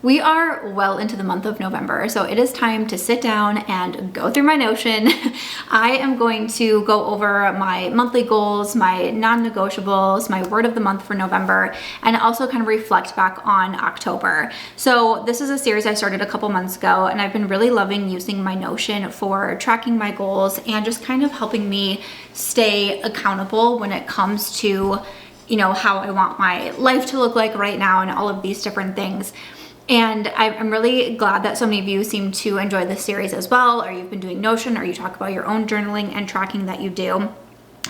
We are well into the month of November, so it is time to sit down and go through my Notion. I am going to go over my monthly goals, my non-negotiables, my word of the month for November, and also kind of reflect back on October. So this is a series I started a couple months ago, and I've been really loving using my Notion for tracking my goals and just kind of helping me stay accountable when it comes to, how I want my life to look like right now and all of these different things. And I'm really glad that so many of you seem to enjoy this series as well, or you've been doing Notion, or you talk about your own journaling and tracking that you do.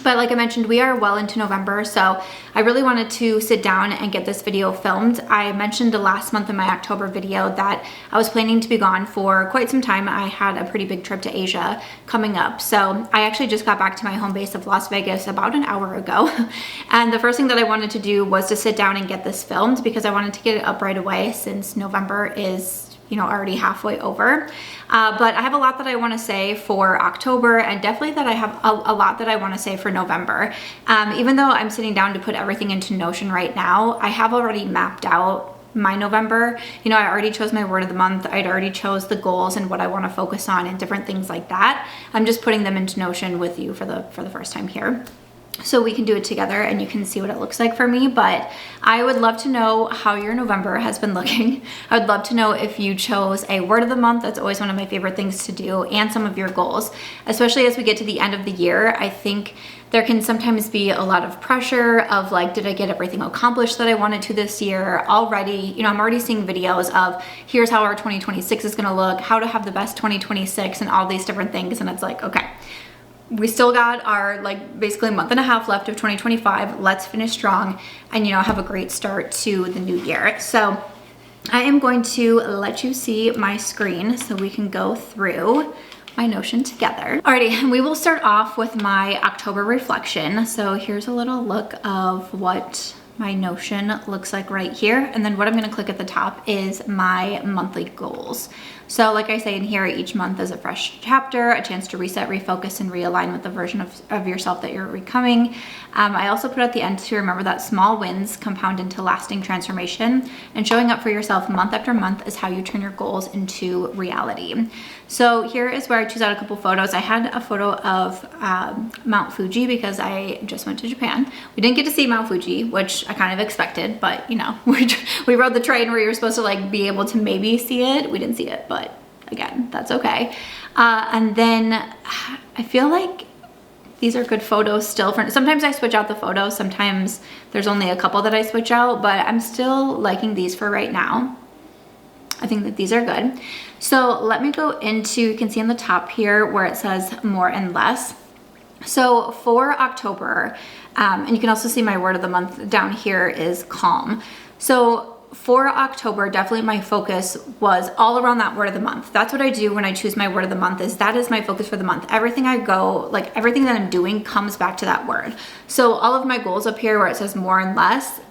But like I mentioned, we are well into November, so I really wanted to sit down and get this video filmed. I mentioned last month in my October video that I was planning to be gone for quite some time. I had a pretty big trip to Asia coming up. So I actually just got back to my home base of Las Vegas about an hour ago. And the first thing that I wanted to do was to sit down and get this filmed because I wanted to get it up right away since November is already halfway over. But I have a lot that I want to say for October, and definitely that I have a lot that I want to say for November. Even though I'm sitting down to put everything into Notion right now, I have already mapped out my November. I already chose my word of the month. I'd already chose the goals and what I want to focus on and different things like that. I'm just putting them into Notion with you for the first time here, so we can do it together and you can see what it looks like for me. But I would love to know how your November has been looking. I would love to know if you chose a word of the month. That's always one of my favorite things to do, and some of your goals, especially as we get to the end of the year. I think there can sometimes be a lot of pressure of like, did I get everything accomplished that I wanted to this year already? I'm already seeing videos of here's how our 2026 is gonna look, how to have the best 2026 and all these different things. And it's like, okay, we still got our basically a month and a half left of 2025. Let's finish strong and have a great start to the new year. So I am going to let you see my screen so we can go through my Notion together. Alrighty, we will start off with my October reflection. So here's a little look of what my Notion looks like right here. And then what I'm gonna click at the top is my monthly goals. So like I say in here, each month is a fresh chapter, a chance to reset, refocus, and realign with the version of yourself that you're becoming. I also put at the end to remember that small wins compound into lasting transformation, and showing up for yourself month after month is how you turn your goals into reality. So here is where I choose out a couple photos. I had a photo of Mount Fuji because I just went to Japan. We didn't get to see Mount Fuji, which I kind of expected, but we rode the train where you're supposed to be able to maybe see it. We didn't see it, but again, that's okay. And then I feel like these are good photos still. Sometimes I switch out the photos. Sometimes there's only a couple that I switch out, but I'm still liking these for right now. I think that these are good. So let me go into, you can see on the top here where it says more and less. So for October, and you can also see my word of the month down here is calm. So for October, definitely my focus was all around that word of the month. That's what I do when I choose my word of the month, is that is my focus for the month. Everything I go, everything that I'm doing comes back to that word. So all of my goals up here where it says more and less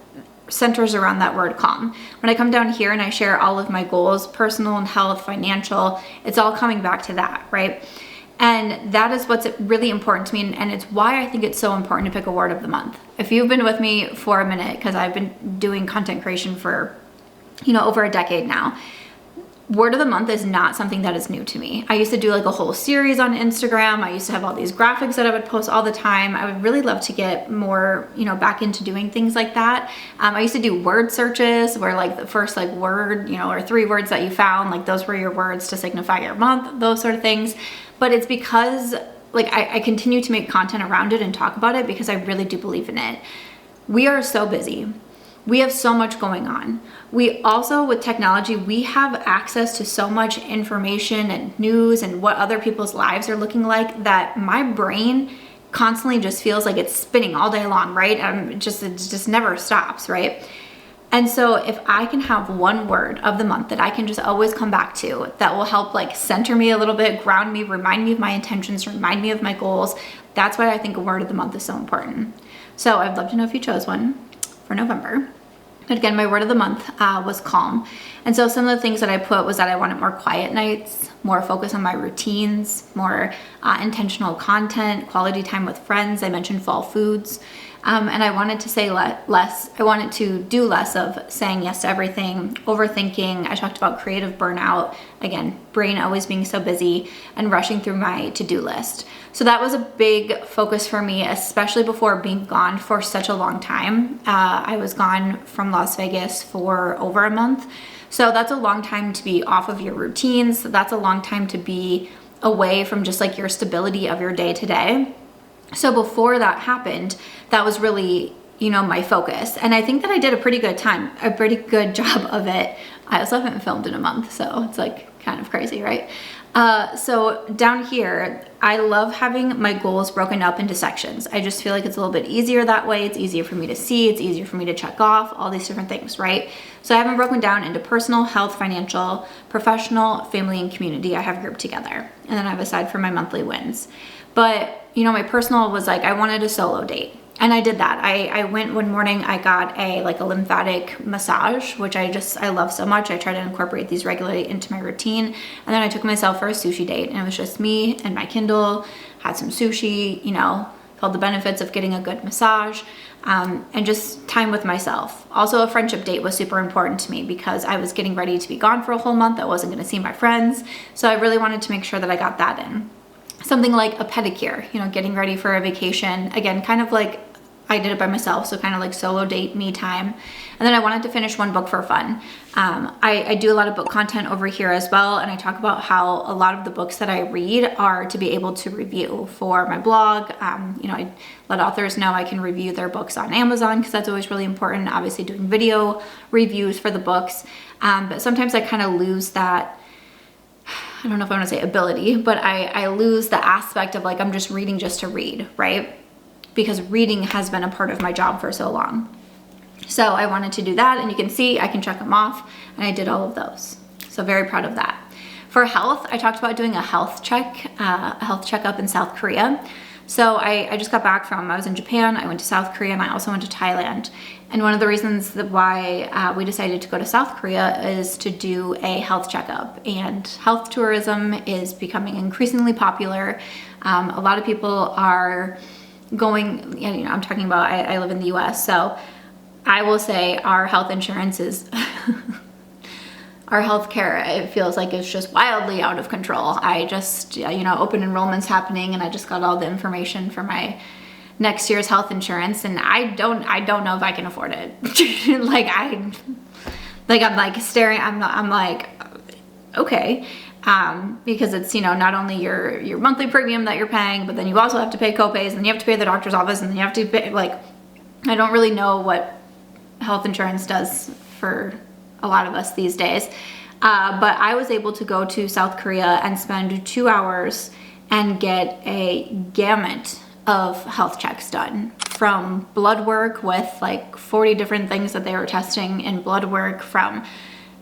centers around that word calm. When I come down here and I share all of my goals, personal and health, financial, it's all coming back to that, right? And that is what's really important to me, and it's why I think it's so important to pick a word of the month. If you've been with me for a minute, because I've been doing content creation for, over a decade now, word of the month is not something that is new to me. I used to do a whole series on Instagram. I used to have all these graphics that I would post all the time. I would really love to get more, back into doing things like that. I used to do word searches where the first word, or 3 words that you found, those were your words to signify your month, those sort of things. But it's because I continue to make content around it and talk about it because I really do believe in it. We are so busy. We have so much going on. We also, with technology, we have access to so much information and news and what other people's lives are looking like that my brain constantly just feels like it's spinning all day long, right? It just never stops, right? And so if I can have one word of the month that I can just always come back to that will help center me a little bit, ground me, remind me of my intentions, remind me of my goals, that's why I think a word of the month is so important. So I'd love to know if you chose one for November. But again, my word of the month was calm. And so some of the things that I put was that I wanted more quiet nights, more focus on my routines, more intentional content, quality time with friends. I mentioned fall foods. And I wanted to say less. I wanted to do less of saying yes to everything, overthinking. I talked about creative burnout. Again, brain always being so busy and rushing through my to-do list. So that was a big focus for me, especially before being gone for such a long time. I was gone from Las Vegas for over a month. So that's a long time to be off of your routines. That's a long time to be away from just like your stability of your day to day. So before that happened, that was really, my focus. And I think that I did a pretty good job of it. I also haven't filmed in a month, so it's like kind of crazy, right? So down here, I love having my goals broken up into sections. I just feel like it's a little bit easier that way. It's easier for me to see. It's easier for me to check off all these different things, right? So I have them broken down into personal, health, financial, professional, family, and community. I have grouped together. And then I have a side for my monthly wins. But, my personal was like, I wanted a solo date. And I did that. I went one morning, I got a lymphatic massage, which I love so much. I try to incorporate these regularly into my routine. And then I took myself for a sushi date, and it was just me and my Kindle, had some sushi, felt the benefits of getting a good massage, and just time with myself. Also, a friendship date was super important to me because I was getting ready to be gone for a whole month. I wasn't going to see my friends. So I really wanted to make sure that I got that in. Something like a pedicure, getting ready for a vacation. Again, kind of like I did it by myself, so kind of like solo date, me time. And then I wanted to finish one book for fun. I do a lot of book content over here as well, and I talk about how a lot of the books that I read are to be able to review for my blog. I let authors know I can review their books on Amazon because that's always really important. Obviously doing video reviews for the books, but sometimes I kind of lose that, I don't know if I want to say ability, but I lose the aspect of like, I'm just reading just to read, right? Because reading has been a part of my job for so long. So I wanted to do that, and you can see I can check them off, and I did all of those. So very proud of that. For health, I talked about doing a health checkup in South Korea. So I just got back I was in Japan, I went to South Korea, and I also went to Thailand. And one of the reasons why we decided to go to South Korea is to do a health checkup. And health tourism is becoming increasingly popular. A lot of people are going, I'm talking about, I live in the US, so I will say our health insurance is, our healthcare, it feels like it's just wildly out of control. I just, open enrollment's happening, and I just got all the information for my next year's health insurance, and I don't know if I can afford it. I'm like staring, I'm like, okay. Because it's, not only your monthly premium that you're paying, but then you also have to pay copays, and then you have to pay the doctor's office, and then you have to pay, I don't really know what health insurance does for a lot of us these days. But I was able to go to South Korea and spend 2 hours and get a gamut of health checks done, from blood work with 40 different things that they were testing in blood work, from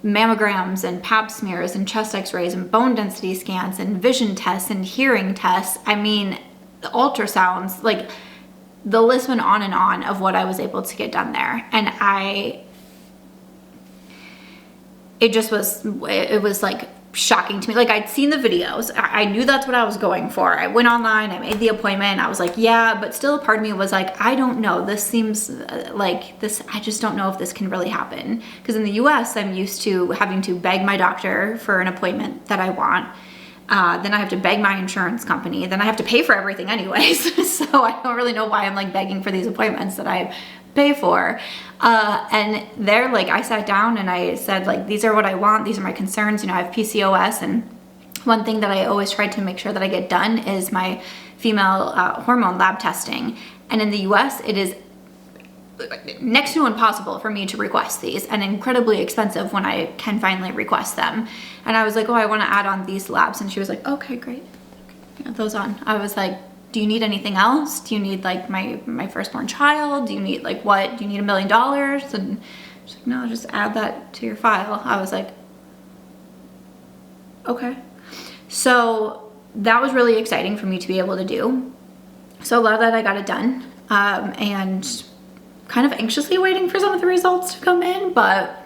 mammograms and pap smears and chest x-rays and bone density scans and vision tests and hearing tests. I mean, the ultrasounds, the list went on and on of what I was able to get done there. And it was shocking to me. I'd seen the videos. I knew that's what I was going for. I went online, I made the appointment. I was like, yeah, but still a part of me was like, I don't know. This seems like this, I just don't know if this can really happen. Because in the US, I'm used to having to beg my doctor for an appointment that I want. Then I have to beg my insurance company. Then I have to pay for everything anyways. So I don't really know why I'm begging for these appointments that I pay for. And there, I sat down and I said, these are what I want. These are my concerns. I have PCOS. And one thing that I always try to make sure that I get done is my female hormone lab testing. And in the US, it is next to impossible for me to request these, and incredibly expensive when I can finally request them. And I was like, oh, I want to add on these labs. And she was like, okay, great. Add those on. I was like, do you need anything else? Do you need my firstborn child? Do you need what? Do you need $1 million? And she's like, no, just add that to your file. I was like, okay. So that was really exciting for me to be able to do. So glad that I got it done. And kind of anxiously waiting for some of the results to come in, but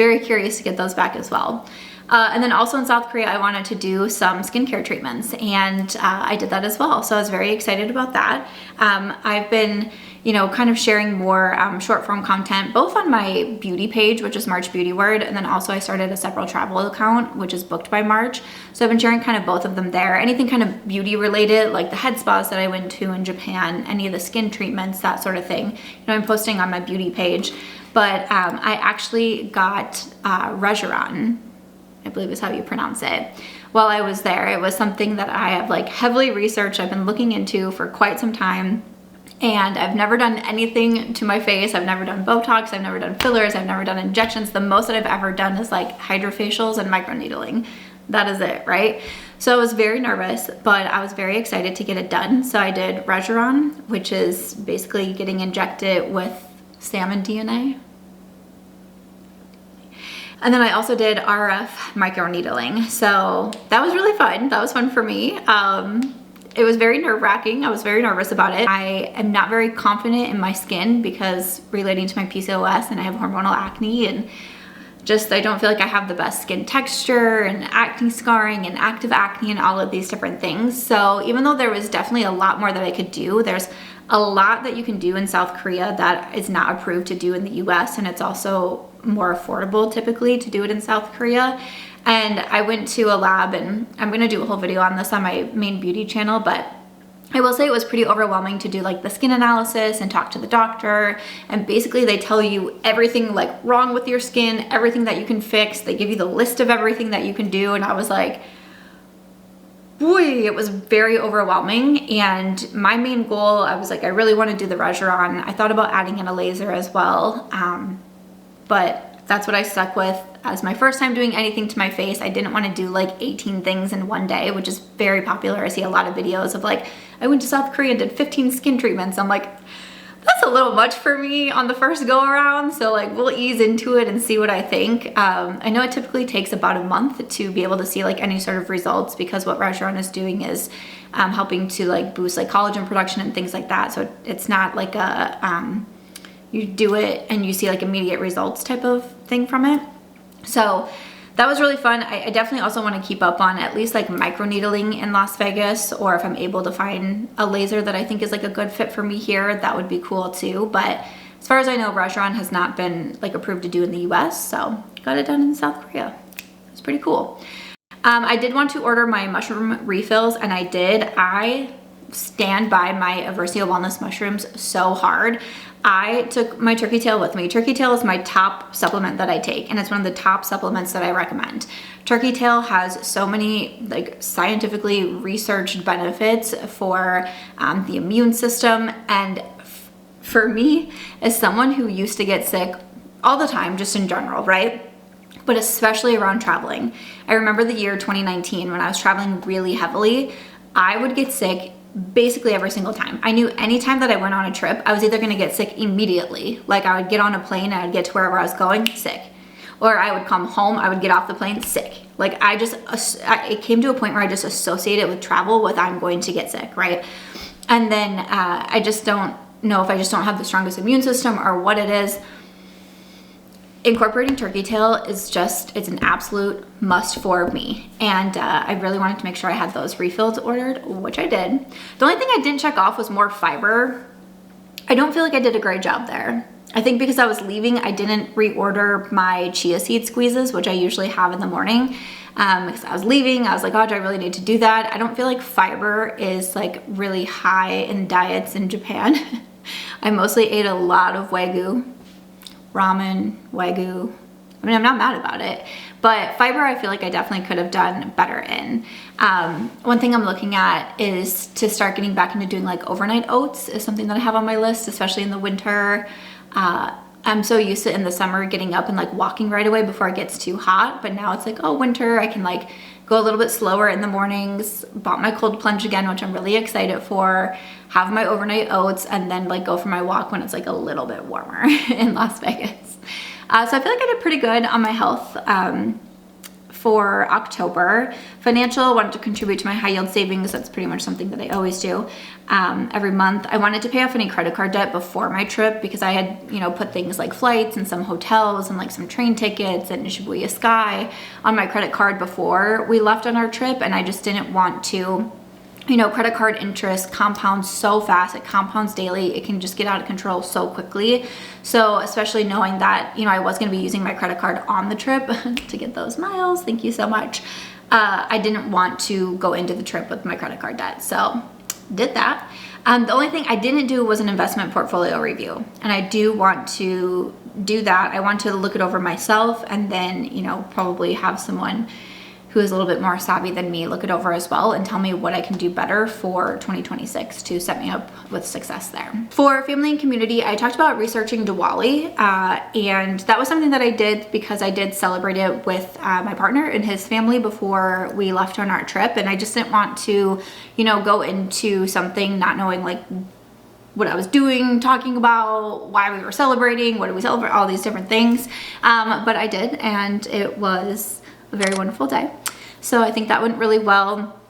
very curious to get those back as well. And then also in South Korea, I wanted to do some skincare treatments, and I did that as well. So I was very excited about that. I've been, you know, kind of sharing more short form content, both on my beauty page, which is March Beauty Word, and then also I started a separate travel account, which is Booked by March. So I've been sharing kind of both of them there. Anything kind of beauty related, like the head spas that I went to in Japan, any of the skin treatments, that sort of thing. You know, I'm posting on my beauty page. But I actually got Regeron, I believe is how you pronounce it, while I was there. It was something that I have like heavily researched, I've been looking into for quite some time, and I've never done anything to my face. I've never done Botox, I've never done fillers, I've never done injections. The most that I've ever done is like hydrofacials and microneedling. That is it, right? So I was very nervous, but I was very excited to get it done. So I did Regeron, which is basically getting injected with salmon DNA. And then I also did RF microneedling. So that was really fun. That was fun for me. It was very nerve-wracking. I was very nervous about it. I am not very confident in my skin because relating to my PCOS, and I have hormonal acne, and just I don't feel like I have the best skin texture, and acne scarring and active acne and all of these different things. So even though there was definitely a lot more that I could do, there's a lot that you can do in South Korea that is not approved to do in the US, and it's also more affordable typically to do it in South Korea. And I went to a lab, and I'm gonna do a whole video on this on my main beauty channel, but I will say it was pretty overwhelming to do like the skin analysis and talk to the doctor, and basically they tell you everything like wrong with your skin, everything that you can fix. They give you the list of everything that you can do, and I was like, boy, it was very overwhelming. And my main goal, I was like, I really want to do the Regeron. I thought about adding in a laser as well, but that's what I stuck with as my first time doing anything to my face. I didn't want to do like 18 things in one day, which is very popular. I see a lot of videos of like, I went to South Korea and did 15 skin treatments. I'm like, that's a little much for me on the first go around. So like, we'll ease into it and see what I think. I know it typically takes about a month to be able to see like any sort of results, because what Regeron is doing is helping to like boost like collagen production and things like that. So it's not like a, you do it and you see like immediate results type of thing from it. So that was really fun. I definitely also want to keep up on at least like microneedling in Las Vegas, or if I'm able to find a laser that I think is like a good fit for me here, that would be cool too. But as far as I know, Regeron has not been like approved to do in the US, so got it done in South Korea. It's pretty cool. I did want to order my mushroom refills, and I did. I stand by my Aversio Wellness mushrooms so hard. I took my turkey tail with me. Turkey tail is my top supplement that I take, and it's one of the top supplements that I recommend. Turkey tail has so many like scientifically researched benefits for the immune system, and for me, as someone who used to get sick all the time, just in general, right? But especially around traveling. I remember the year 2019 when I was traveling really heavily, I would get sick basically every single time. I knew anytime that I went on a trip, I was either gonna get sick immediately. Like I would get on a plane, I would get to wherever I was going, sick. Or I would come home, I would get off the plane, sick. Like it came to a point where I just associated with travel with I'm going to get sick, right? And then I just don't know if I just don't have the strongest immune system or what it is. Incorporating turkey tail is just, it's an absolute must for me. And I really wanted to make sure I had those refills ordered, which I did. The only thing I didn't check off was more fiber. I don't feel like I did a great job there. I think because I was leaving, I didn't reorder my chia seed squeezes, which I usually have in the morning. Because I was leaving, I was like, oh, do I really need to do that? I don't feel like fiber is like really high in diets in Japan. I mostly ate a lot of Wagyu. Ramen, Wagyu. I mean, I'm not mad about it, but fiber I feel like I definitely could have done better in. One thing I'm looking at is to start getting back into doing like overnight oats is something that I have on my list, especially in the winter. I'm so used to in the summer getting up and like walking right away before it gets too hot, but now it's like, oh, winter, I can like go a little bit slower in the mornings. Bought my cold plunge again, which I'm really excited for. Have my overnight oats, and then like go for my walk when it's like a little bit warmer in Las Vegas. So I feel like I did pretty good on my health for October. Financial, wanted to contribute to my high yield savings. That's pretty much something that I always do every month. I wanted to pay off any credit card debt before my trip because I had, put things like flights and some hotels and like some train tickets and Shibuya Sky on my credit card before we left on our trip, and I just didn't want to. Credit card interest compounds so fast. It compounds daily. It can just get out of control so quickly. So especially knowing that, I was going to be using my credit card on the trip to get those miles. Thank you so much. I didn't want to go into the trip with my credit card debt. So did that. The only thing I didn't do was an investment portfolio review. And I do want to do that. I want to look it over myself and then, probably have someone who is a little bit more savvy than me look it over as well and tell me what I can do better for 2026 to set me up with success there. For family and community, I talked about researching Diwali, and that was something that I did because I did celebrate it with my partner and his family before we left on our trip, and I just didn't want to, go into something not knowing like what I was doing, talking about, why we were celebrating, what did we celebrate, all these different things, but I did, and it was a very wonderful day. So I think that went really well.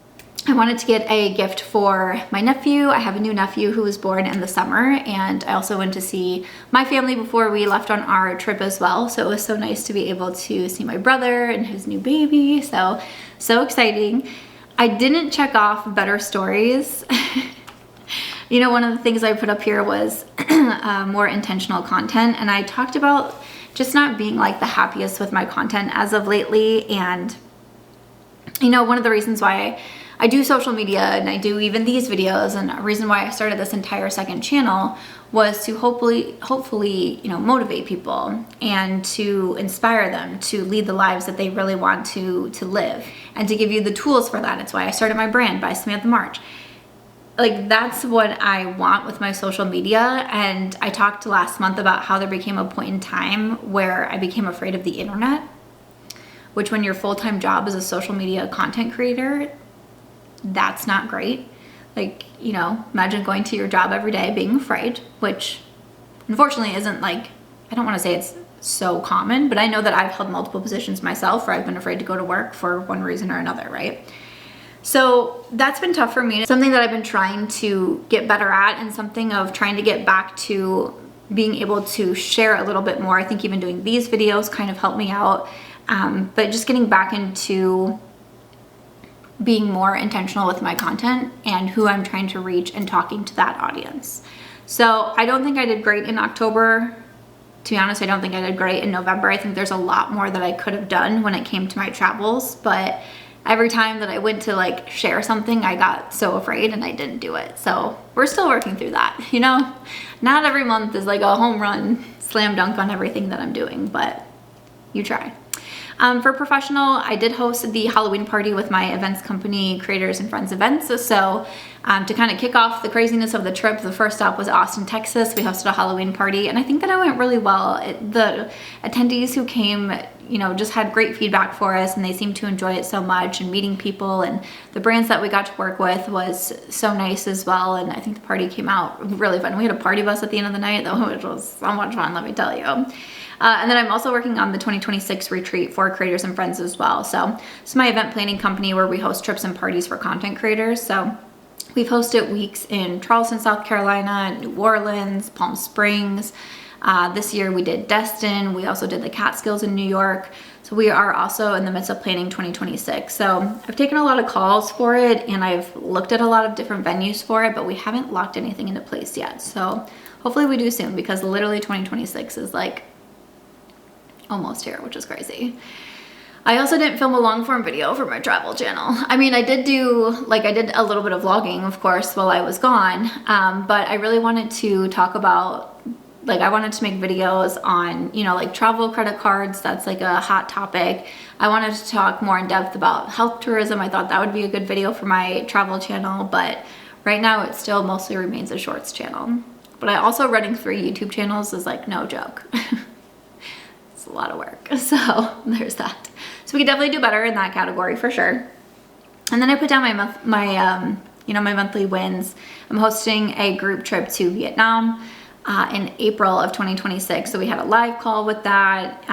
I wanted to get a gift for my nephew. I have a new nephew who was born in the summer, and I also went to see my family before we left on our trip as well. So it was so nice to be able to see my brother and his new baby. So exciting. I didn't check off better stories. One of the things I put up here was more intentional content, and I talked about just not being like the happiest with my content as of lately. And one of the reasons why I do social media and I do even these videos, and a reason why I started this entire second channel was to hopefully motivate people and to inspire them to lead the lives that they really want to live, and to give you the tools for that. It's why I started my brand by Samantha March. Like, that's what I want with my social media. And I talked last month about how there became a point in time where I became afraid of the internet, which when your full-time job is a social media content creator, that's not great. Like, imagine going to your job every day being afraid, which unfortunately isn't like, I don't want to say it's so common, but I know that I've held multiple positions myself where I've been afraid to go to work for one reason or another, right? So that's been tough for me. It's something that I've been trying to get better at, and something of trying to get back to being able to share a little bit more. I think even doing these videos kind of helped me out, but just getting back into being more intentional with my content and who I'm trying to reach and talking to that audience. So I don't think I did great in October. To be honest, I don't think I did great in November. I think there's a lot more that I could have done when it came to my travels, but every time that I went to like share something, I got so afraid and I didn't do it. So we're still working through that. Not every month is like a home run, slam dunk on everything that I'm doing, but you try. For professional, I did host the Halloween party with my events company, Creators and Friends Events. So to kind of kick off the craziness of the trip, the first stop was Austin, Texas. We hosted a Halloween party, and I think that it went really well. The attendees who came, just had great feedback for us, and they seemed to enjoy it so much, and meeting people and the brands that we got to work with was so nice as well. And I think the party came out really fun. We had a party bus at the end of the night, though, which was so much fun, let me tell you. And then I'm also working on the 2026 retreat for Creators and Friends as well. So it's my event planning company where we host trips and parties for content creators. So we've hosted weeks in Charleston, South Carolina, New Orleans, Palm Springs. This year we did Destin. We also did the Catskills in New York. So we are also in the midst of planning 2026. So I've taken a lot of calls for it, and I've looked at a lot of different venues for it, but we haven't locked anything into place yet. So hopefully we do soon, because literally 2026 is like almost here, which is crazy. I also didn't film a long form video for my travel channel. I mean, I did a little bit of vlogging, of course, while I was gone, but I really wanted to talk about, I wanted to make videos on, travel credit cards. That's like a hot topic. I wanted to talk more in depth about health tourism. I thought that would be a good video for my travel channel, but right now it still mostly remains a shorts channel. But I also, running 3 YouTube channels is like no joke. It's a lot of work. So there's that. So we could definitely do better in that category for sure. And then I put down my monthly wins. I'm hosting a group trip to Vietnam. in April of 2026. So we had a live call with that.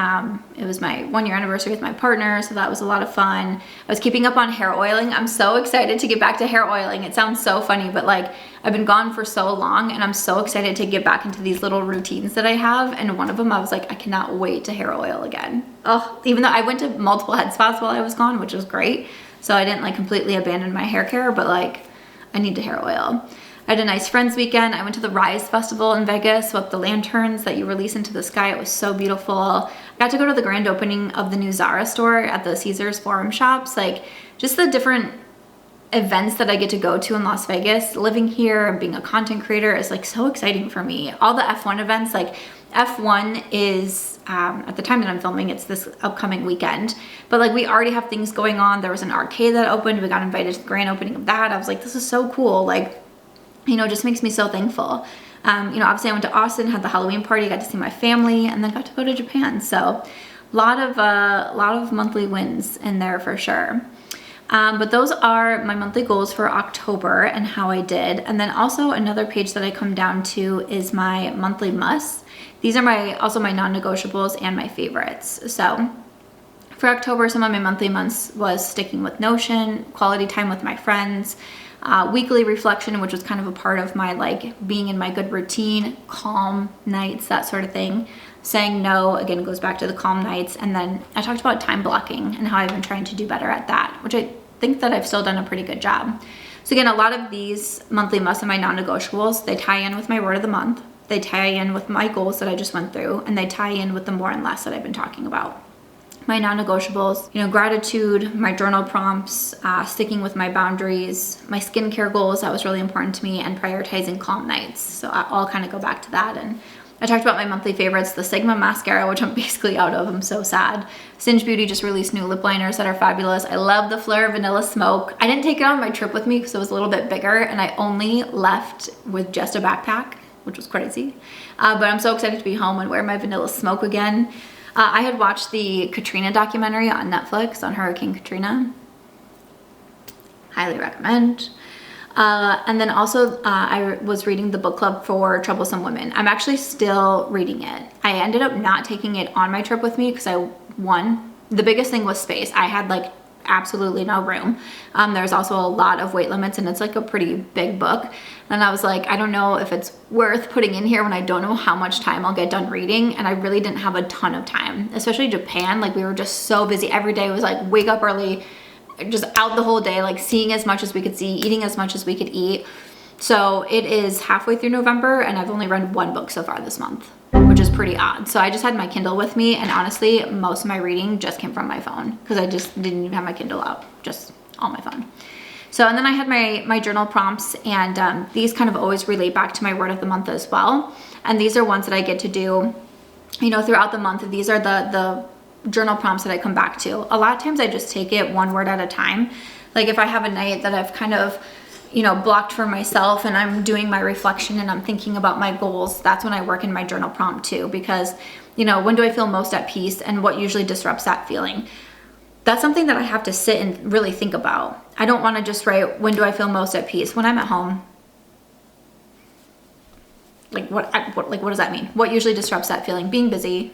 It was my 1-year anniversary with my partner, so that was a lot of fun. I was keeping up on hair oiling. I'm so excited to get back to hair oiling. It sounds so funny, but like I've been gone for so long and I'm so excited to get back into these little routines that I have. And one of them, I was like, I cannot wait to hair oil again. Oh, even though I went to multiple head spas while I was gone, which was great. So I didn't like completely abandon my hair care, but like I need to hair oil. I had a nice friends weekend. I went to the Rise Festival in Vegas with the lanterns that you release into the sky. It was so beautiful. I got to go to the grand opening of the new Zara store at the Caesars Forum Shops. Like just the different events that I get to go to in Las Vegas. Living here and being a content creator is like so exciting for me. All the F1 events, like F1 is, at the time that I'm filming, it's this upcoming weekend. But like we already have things going on. There was an arcade that opened. We got invited to the grand opening of that. I was like, this is so cool. Like, you know, it just makes me so thankful. You know, obviously I went to Austin, had the Halloween party, got to see my family, and then got to go to Japan. So a lot of monthly wins in there for sure. But those are my monthly goals for October and how I did. And then also another page that I come down to is my monthly musts. These are also my non-negotiables and my favorites. So for October, some of my monthly months was sticking with Notion, quality time with my friends, weekly reflection, which was kind of a part of my like being in my good routine, calm nights, that sort of thing. Saying no, again, goes back to the calm nights. And then I talked about time blocking and how I've been trying to do better at that, which I think that I've still done a pretty good job. So again, a lot of these monthly musts and my non-negotiables, they tie in with my word of the month. They tie in with my goals that I just went through, and they tie in with the more and less that I've been talking about. My non-negotiables, you know, gratitude, my journal prompts, sticking with my boundaries, my skincare goals, that was really important to me, and prioritizing calm nights. So I all kind of go back to that. And I talked about my monthly favorites, the Sigma mascara, which I'm basically out of. I'm so sad. Singe Beauty just released new lip liners that are fabulous. I love the Fleur Vanilla Smoke. I didn't take it on my trip with me because it was a little bit bigger, and I only left with just a backpack, which was crazy. But I'm so excited to be home and wear my Vanilla Smoke again. I had watched the Katrina documentary on Netflix on Hurricane Katrina. Highly recommend. And then also I was reading the book club for Troublesome Women. I'm actually still reading it. I ended up not taking it on my trip with me because the biggest thing was space. I had like absolutely no room. There's also a lot of weight limits and it's like a pretty big book. And I was like, I don't know if it's worth putting in here when I don't know how much time I'll get done reading. And I really didn't have a ton of time, especially Japan. Like we were just so busy. Every day was like wake up early, just out the whole day, like seeing as much as we could see, eating as much as we could eat. So it is halfway through November and I've only read one book so far this month, which is pretty odd. So I just had my Kindle with me, and honestly, most of my reading just came from my phone because I just didn't even have my Kindle out, just on my phone. So, and then I had my journal prompts, and these kind of always relate back to my word of the month as well. And these are ones that I get to do, you know, throughout the month. These are the journal prompts that I come back to. A lot of times I just take it one word at a time. Like if I have a night that I've kind of, you know, blocked for myself and I'm doing my reflection and I'm thinking about my goals, that's when I work in my journal prompt too, because, you know, when do I feel most at peace and what usually disrupts that feeling? That's something that I have to sit and really think about. I don't want to just write, when do I feel most at peace? When I'm at home. Like what does that mean? What usually disrupts that feeling? Being busy.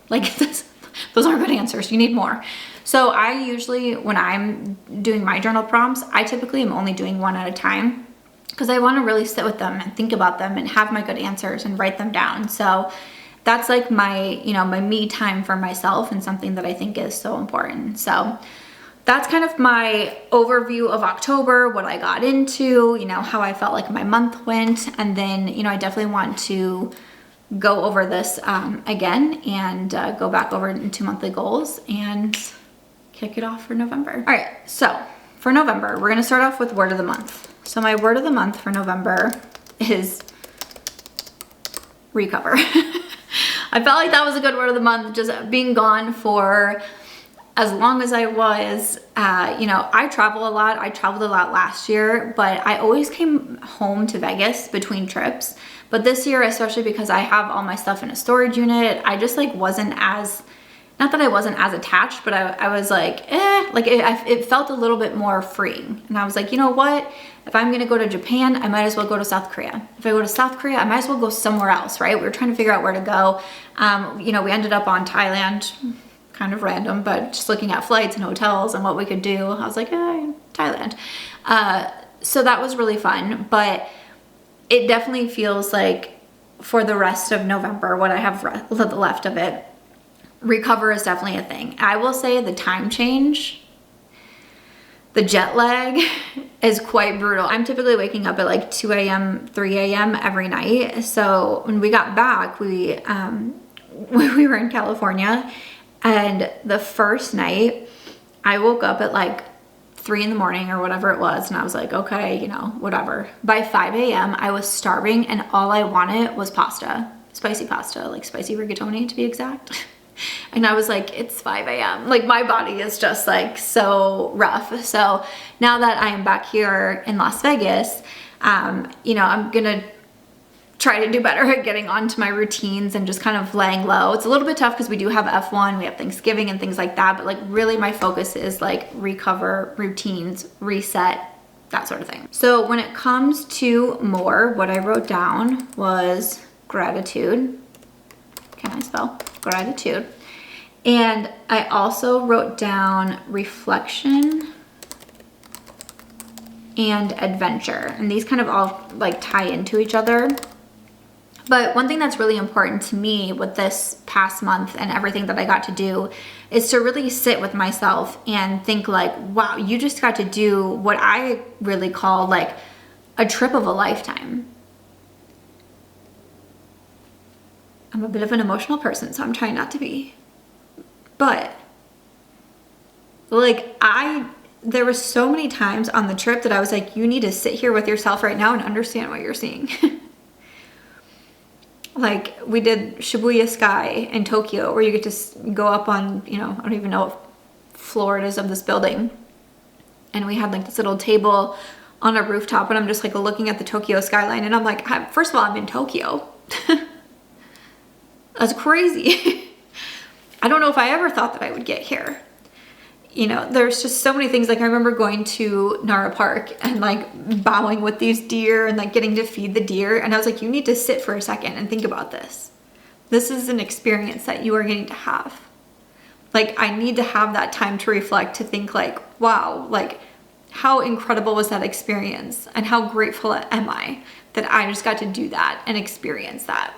Like those aren't good answers. You need more. So I usually, when I'm doing my journal prompts, I typically am only doing one at a time because I want to really sit with them and think about them and have my good answers and write them down. So that's like my, you know, my me time for myself and something that I think is so important. So that's kind of my overview of October, what I got into, you know, how I felt like my month went. And then, you know, I definitely want to go over this again and go back over into monthly goals and kick it off for November. All right, so for November, we're gonna start off with word of the month. So my word of the month for November is recover. I felt like that was a good word of the month, just being gone for as long as I was. You know, I travel a lot. I traveled a lot last year, but I always came home to Vegas between trips. But this year, especially because I have all my stuff in a storage unit, I just like wasn't as not that I wasn't as attached, but I was like, like it felt a little bit more freeing. And I was like, you know what? If I'm gonna go to Japan, I might as well go to South Korea. If I go to South Korea, I might as well go somewhere else, right? We were trying to figure out where to go. You know, we ended up on Thailand, kind of random, but just looking at flights and hotels and what we could do. I was like, Thailand. So that was really fun, but it definitely feels like for the rest of November, what I have left of it, recover is definitely a thing. I will say the time change, the jet lag is quite brutal. I'm typically waking up at like 2 a.m., 3 a.m. every night. So when we got back, we were in California, and the first night I woke up at like 3 in the morning or whatever it was, and I was like, okay, you know, whatever. By 5 a.m. I was starving, and all I wanted was pasta, spicy pasta, like spicy rigatoni to be exact. And I was like, it's 5 a.m. Like my body is just like so rough. So now that I am back here in Las Vegas, you know, I'm gonna try to do better at getting onto my routines and just kind of laying low. It's a little bit tough because we do have F1, we have Thanksgiving and things like that, but like really my focus is like recover, routines, reset, that sort of thing. So when it comes to more, what I wrote down was gratitude. Can I spell? Gratitude. And I also wrote down reflection and adventure. And these kind of all like tie into each other. But one thing that's really important to me with this past month and everything that I got to do is to really sit with myself and think like, wow, you just got to do what I really call like a trip of a lifetime. I'm a bit of an emotional person, so I'm trying not to be. But like there were so many times on the trip that I was like, you need to sit here with yourself right now and understand what you're seeing. Like we did Shibuya Sky in Tokyo, where you get to go up on, you know, I don't even know what floor it is of this building. And we had like this little table on a rooftop, and I'm just like looking at the Tokyo skyline, and I'm like, first of all, I'm in Tokyo. That's crazy. I don't know if I ever thought that I would get here. You know, there's just so many things. Like I remember going to Nara Park and like bowing with these deer and like getting to feed the deer. And I was like, you need to sit for a second and think about this. This is an experience that you are getting to have. Like I need to have that time to reflect, to think like, wow, like how incredible was that experience? And how grateful am I that I just got to do that and experience that.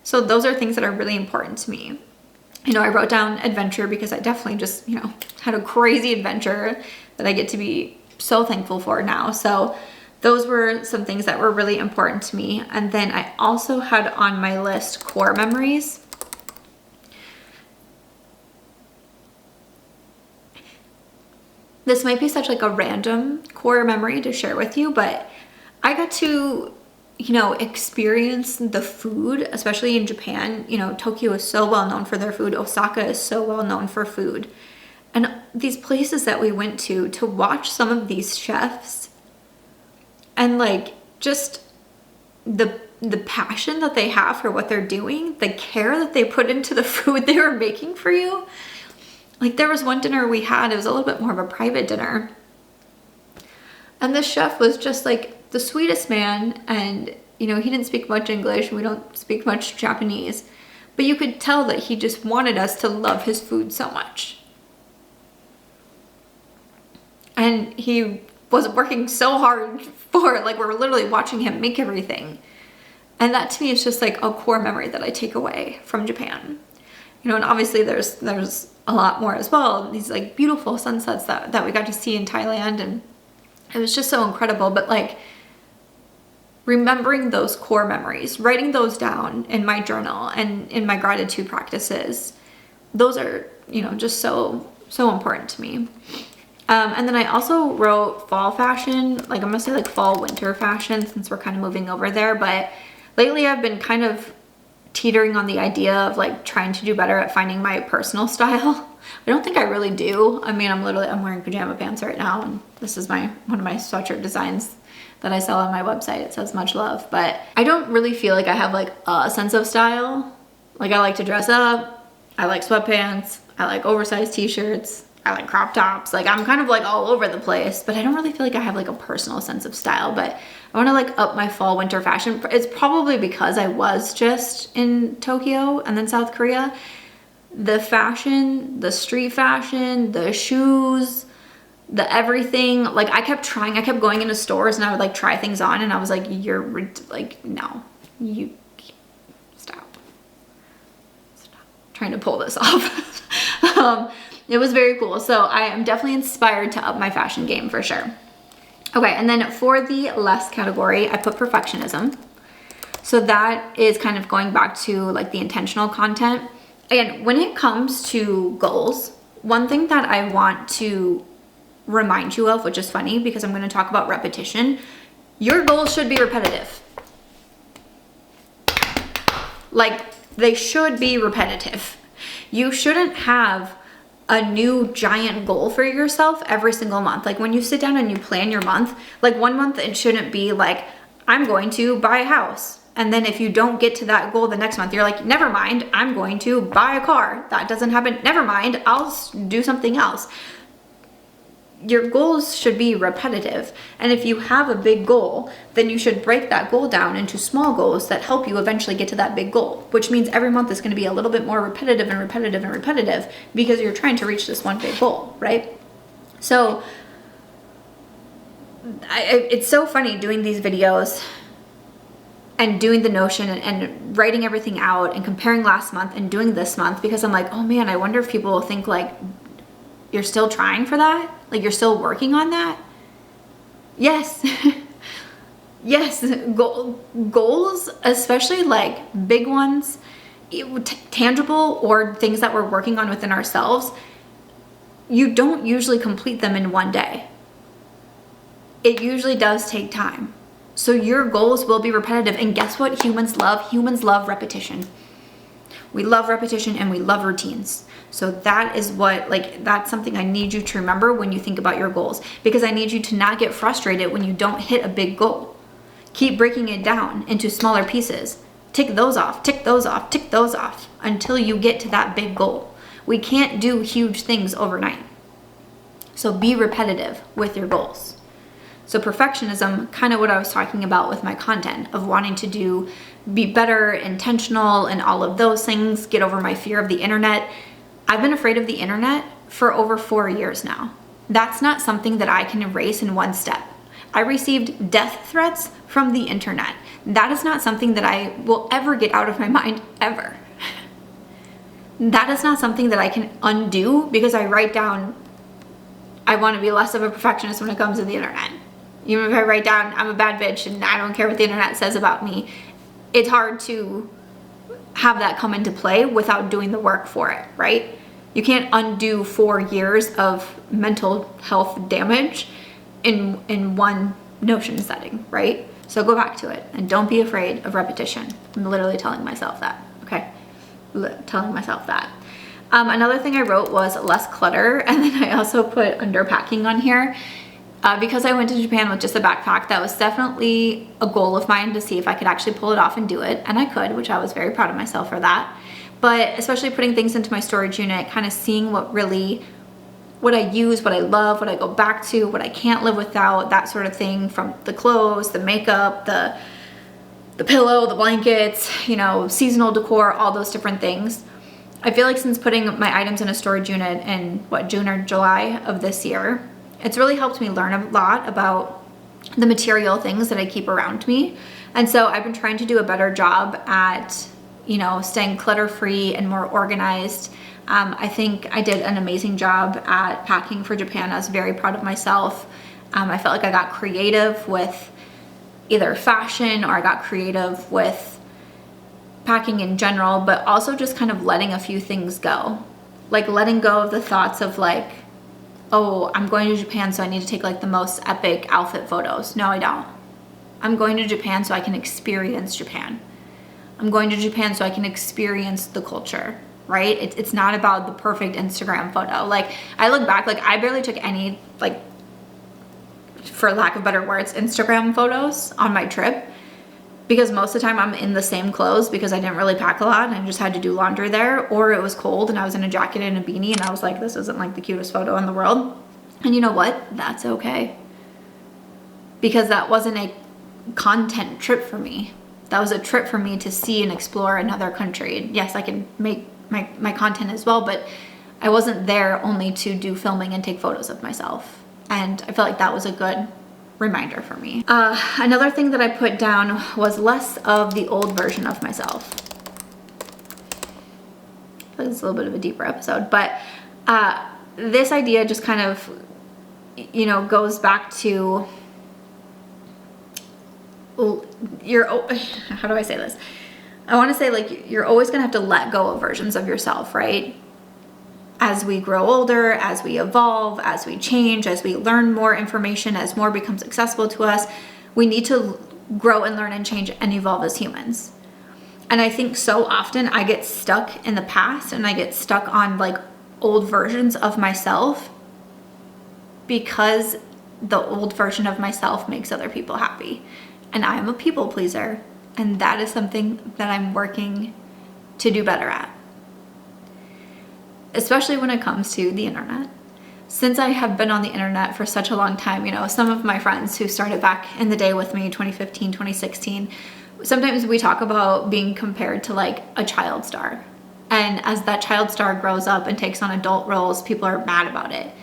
So those are things that are really important to me. You know, I wrote down adventure because I definitely just, you know, had a crazy adventure that I get to be so thankful for now. So those were some things that were really important to me. And then I also had on my list core memories. This might be such like a random core memory to share with you, but I got to, you know, experience the food, especially in Japan. You know, Tokyo is so well known for their food. Osaka is so well known for food. And these places that we went to watch some of these chefs and like just the passion that they have for what they're doing, the care that they put into the food they were making for you. Like there was one dinner we had, it was a little bit more of a private dinner. And the chef was just like the sweetest man, and you know, he didn't speak much English and we don't speak much Japanese, but you could tell that he just wanted us to love his food so much. And he was working so hard for it, like we were literally watching him make everything. And that to me is just like a core memory that I take away from Japan. You know, and obviously there's a lot more as well. These like beautiful sunsets that we got to see in Thailand, and it was just so incredible. But like remembering those core memories, writing those down in my journal and in my gratitude practices, those are, you know, just so important to me. And then I also wrote fall fashion, like I'm gonna say like fall winter fashion, since we're kind of moving over there. But lately I've been kind of teetering on the idea of like trying to do better at finding my personal style. I don't think I really do. I mean, I'm wearing pajama pants right now, and this is one of my sweatshirt designs that I sell on my website. It says much love, but I don't really feel like I have like a sense of style. Like I like to dress up, I like sweatpants. I like oversized t-shirts. I like crop tops. Like I'm kind of like all over the place, but I don't really feel like I have like a personal sense of style, but I want to like up my fall winter fashion. It's probably because I was just in Tokyo and then South Korea. The fashion, the street fashion, the shoes, the everything, like I kept going into stores and I would like try things on and I was like, you're like, no, you stop trying to pull this off. It was very cool. So I am definitely inspired to up my fashion game for sure. Okay, and then for the less category, I put perfectionism. So that is kind of going back to like the intentional content. And when it comes to goals, one thing that I want to remind you of, which is funny because I'm going to talk about repetition, your goals should be repetitive. Like they should be repetitive. You shouldn't have a new giant goal for yourself every single month. Like when you sit down and you plan your month, like one month it shouldn't be like, I'm going to buy a house. And then if you don't get to that goal the next month, you're like, never mind, I'm going to buy a car. That doesn't happen. Never mind, I'll do something else. Your goals should be repetitive. And if you have a big goal, then you should break that goal down into small goals that help you eventually get to that big goal, which means every month is going to be a little bit more repetitive and repetitive and repetitive because you're trying to reach this one big goal, right? So it's so funny doing these videos and doing the Notion and writing everything out and comparing last month and doing this month, because I'm like, oh man, I wonder if people will think like, you're still trying for that? Like you're still working on that? Yes. Yes, goals, especially like big ones, tangible or things that we're working on within ourselves, you don't usually complete them in one day. It usually does take time. So your goals will be repetitive. And guess what humans love? Humans love repetition. We love repetition and we love routines. So that is what, like, that's something I need you to remember when you think about your goals, because I need you to not get frustrated when you don't hit a big goal. Keep breaking it down into smaller pieces. Tick those off, tick those off, tick those off until you get to that big goal. We can't do huge things overnight. So be repetitive with your goals. So perfectionism, kind of what I was talking about with my content of wanting to be better, intentional, and all of those things, get over my fear of the internet. I've been afraid of the internet for over 4 years now. That's not something that I can erase in one step. I received death threats from the internet. That is not something that I will ever get out of my mind, ever. That is not something that I can undo because I write down, I want to be less of a perfectionist when it comes to the internet. Even if I write down, I'm a bad bitch and I don't care what the internet says about me, it's hard to have that come into play without doing the work for it, right? You can't undo 4 years of mental health damage in one Notion setting, right? So go back to it and don't be afraid of repetition. I'm literally telling myself that, okay? Telling myself that. Another thing I wrote was less clutter, and then I also put underpacking on here. Because I went to Japan with just a backpack, that was definitely a goal of mine to see if I could actually pull it off and do it. And I could, which I was very proud of myself for that. But especially putting things into my storage unit, kind of seeing what I use, what I love, what I go back to, what I can't live without, that sort of thing, from the clothes, the makeup, the pillow, the blankets, you know, seasonal decor, all those different things. I feel like since putting my items in a storage unit in June or July of this year, it's really helped me learn a lot about the material things that I keep around me. And so I've been trying to do a better job at, you know, staying clutter-free and more organized. I think I did an amazing job at packing for Japan. I was very proud of myself. I felt like I got creative with either fashion, or I got creative with packing in general, but also just kind of letting a few things go. Like letting go of the thoughts of like, oh, I'm going to Japan, so I need to take like the most epic outfit photos. No, I don't. I'm going to Japan so I can experience Japan. I'm going to Japan so I can experience the culture, right? It's not about the perfect Instagram photo. Like I look back, like I barely took any, like, for lack of better words, Instagram photos on my trip. because most of the time I'm in the same clothes because I didn't really pack a lot and I just had to do laundry there, or it was cold and I was in a jacket and a beanie and I was like, this isn't like the cutest photo in the world. And you know what? That's okay. Because that wasn't a content trip for me. That was a trip for me to see and explore another country. Yes, I can make my content as well, but I wasn't there only to do filming and take photos of myself. And I felt like that was a good reminder for me. Another thing that I put down was less of the old version of myself. It's a little bit of a deeper episode, but this idea just kind of, you know, goes back to how do I say this? I want to say, like, you're always gonna have to let go of versions of yourself, right? As we grow older, as we evolve, as we change, as we learn more information, as more becomes accessible to us, we need to grow and learn and change and evolve as humans. And I think so often I get stuck in the past and I get stuck on like old versions of myself because the old version of myself makes other people happy. And I am a people pleaser, and that is something that I'm working to do better at. Especially when it comes to the internet. Since I have been on the internet for such a long time, you know, some of my friends who started back in the day with me, 2015, 2016, sometimes we talk about being compared to like a child star. And as that child star grows up and takes on adult roles, people are mad about it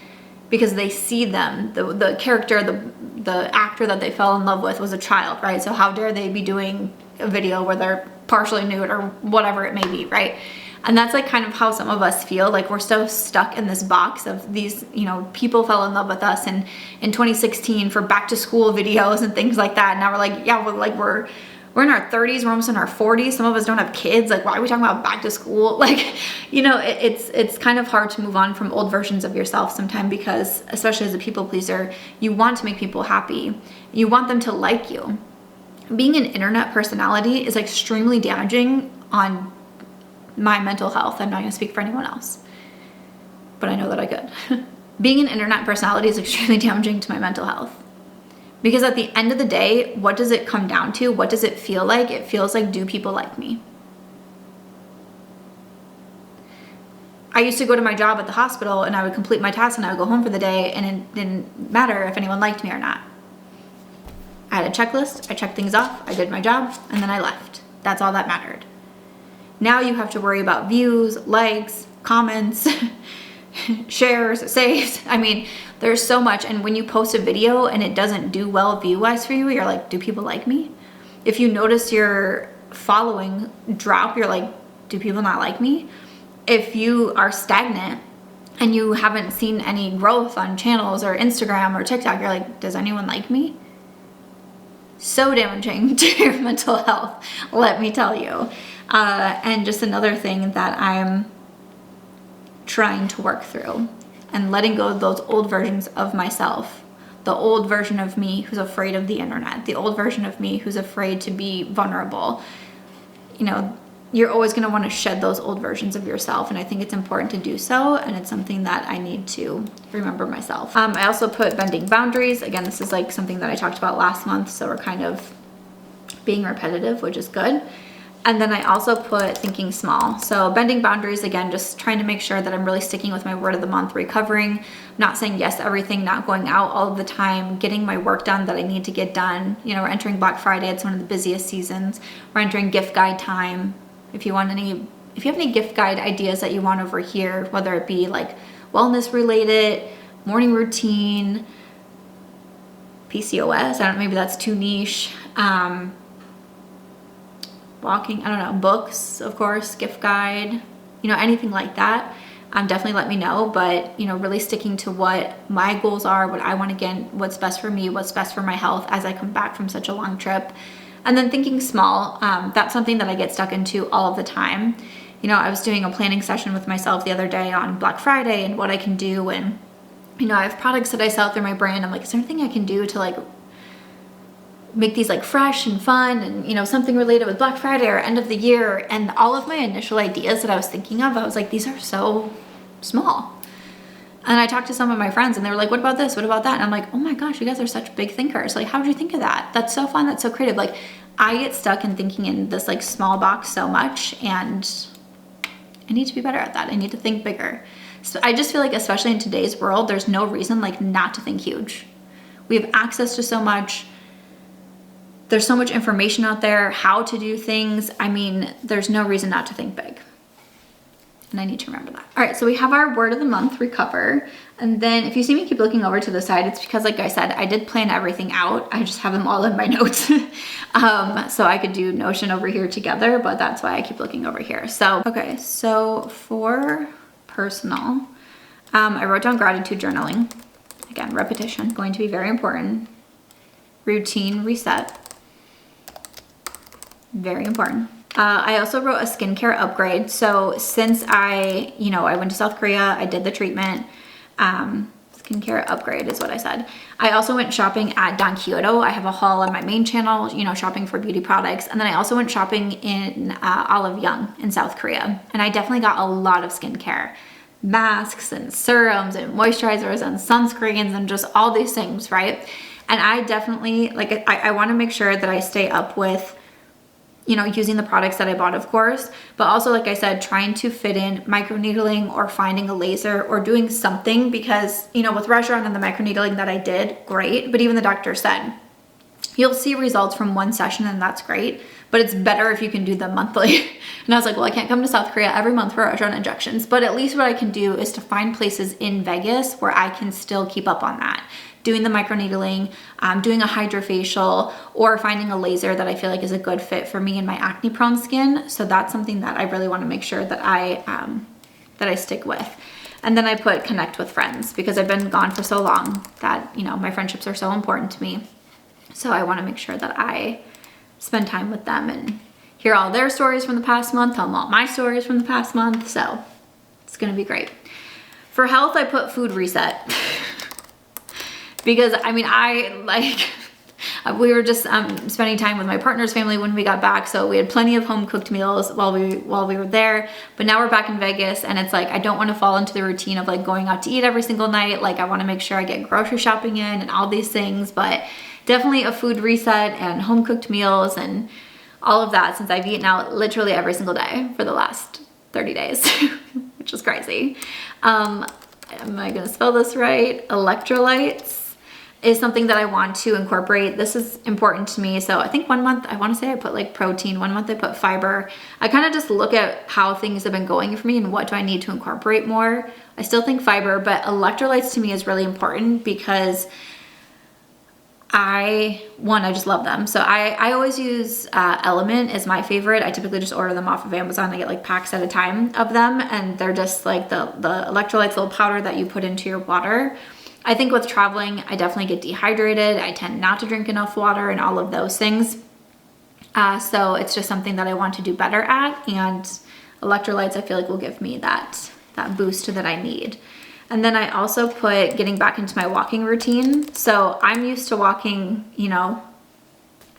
because they see them, the character, the actor that they fell in love with was a child, right? So how dare they be doing a video where they're partially nude or whatever it may be, right? And that's like kind of how some of us feel, like we're so stuck in this box of these, you know, people fell in love with us in 2016 for back to school videos and things like that. And now we're like, yeah, we're in our 30s, we're almost in our 40s. Some of us don't have kids. Like, why are we talking about back to school? Like, you know, it's kind of hard to move on from old versions of yourself sometimes because, especially as a people pleaser, you want to make people happy. You want them to like you. Being an internet personality is extremely damaging on my mental health. I'm not going to speak for anyone else, but I know that I could. Being an internet personality is extremely damaging to my mental health. Because at the end of the day, what does it come down to? What does it feel like? It feels like, do people like me? I used to go to my job at the hospital and I would complete my tasks and I would go home for the day and it didn't matter if anyone liked me or not. I had a checklist, I checked things off, I did my job, and then I left. That's all that mattered. Now you have to worry about views, likes, comments, shares, saves. I mean, there's so much. And when you post a video and it doesn't do well view-wise for you, you're like, do people like me? If you notice your following drop, you're like, do people not like me? If you are stagnant and you haven't seen any growth on channels or Instagram or TikTok, you're like, does anyone like me? So damaging to your mental health, let me tell you. And just another thing that I'm trying to work through and letting go of those old versions of myself, the old version of me who's afraid of the internet, the old version of me who's afraid to be vulnerable. You know, you're always going to want to shed those old versions of yourself, and I think it's important to do so, and it's something that I need to remember myself. I also put bending boundaries. Again, this is like something that I talked about last month, so we're kind of being repetitive, which is good. And then I also put thinking small. So bending boundaries, again, just trying to make sure that I'm really sticking with my word of the month, recovering, not saying yes to everything, not going out all of the time, getting my work done that I need to get done. You know, we're entering Black Friday. It's one of the busiest seasons. We're entering gift guide time. If you have any gift guide ideas that you want over here, whether it be like wellness related, morning routine, PCOS, I don't know, maybe that's too niche. Walking, I don't know, books, of course, gift guide, you know, anything like that, definitely let me know. But, you know, really sticking to what my goals are, what I want to get, what's best for me, what's best for my health as I come back from such a long trip. And then thinking small, that's something that I get stuck into all of the time. You know, I was doing a planning session with myself the other day on Black Friday and what I can do. And, you know, I have products that I sell through my brand. I'm like, is there anything I can do to like make these like fresh and fun and, you know, something related with Black Friday or end of the year? And all of my initial ideas that I was thinking of, I was like, these are so small. And I talked to some of my friends and they were like, what about this? What about that? And I'm like, oh my gosh, you guys are such big thinkers. Like, how did you think of that? That's so fun. That's so creative. Like, I get stuck in thinking in this like small box so much, and I need to be better at that. I need to think bigger. So I just feel like, especially in today's world, there's no reason like not to think huge. We have access to so much. There's so much information out there, how to do things. I mean, there's no reason not to think big. And I need to remember that. All right, so we have our word of the month, recover. And then if you see me keep looking over to the side, it's because, like I said, I did plan everything out. I just have them all in my notes. So I could do Notion over here together, but that's why I keep looking over here. So, okay, so for personal, I wrote down gratitude journaling. Again, repetition, going to be very important. Routine reset, very important. I also wrote a skincare upgrade. So since I went to South Korea, I did the treatment. Skincare upgrade is what I said. I also went shopping at Don Quijote. I have a haul on my main channel, shopping for beauty products. And then I also went shopping in Olive Young in South Korea. And I definitely got a lot of skincare. Masks and serums and moisturizers and sunscreens and just all these things, right? And I definitely, like, I want to make sure that I stay up with using the products that I bought, of course, but also, like I said, trying to fit in microneedling or finding a laser or doing something, because, with Regeron and the microneedling that I did, great. But even the doctor said, you'll see results from one session and that's great, but it's better if you can do them monthly. And I was like, well, I can't come to South Korea every month for Regeron injections, but at least what I can do is to find places in Vegas where I can still keep up on that. Doing the microneedling, doing a hydrofacial, or finding a laser that I feel like is a good fit for me and my acne prone skin. So that's something that I really want to make sure that I stick with. And then I put connect with friends, because I've been gone for so long that, my friendships are so important to me. So I want to make sure that I spend time with them and hear all their stories from the past month, tell them all my stories from the past month. So it's going to be great. For health, I put food reset. Because we were just spending time with my partner's family when we got back, so we had plenty of home cooked meals while we were there. But now we're back in Vegas, and it's like I don't want to fall into the routine of like going out to eat every single night. Like, I want to make sure I get grocery shopping in and all these things, but definitely a food reset and home cooked meals and all of that, since I've eaten out literally every single day for the last 30 days, which is crazy. Am I gonna spell this right? Electrolytes is something that I want to incorporate. This is important to me. So I think 1 month, I want to say I put like protein, 1 month I put fiber. I kind of just look at how things have been going for me and what do I need to incorporate more. I still think fiber, but electrolytes to me is really important, because I just love them. So I always use LMNT as my favorite. I typically just order them off of Amazon. I get like packs at a time of them, and they're just like the electrolytes, little powder that you put into your water. I think with traveling, I definitely get dehydrated. I tend not to drink enough water and all of those things. So it's just something that I want to do better at, and electrolytes I feel like will give me that boost that I need. And then I also put getting back into my walking routine. So I'm used to walking,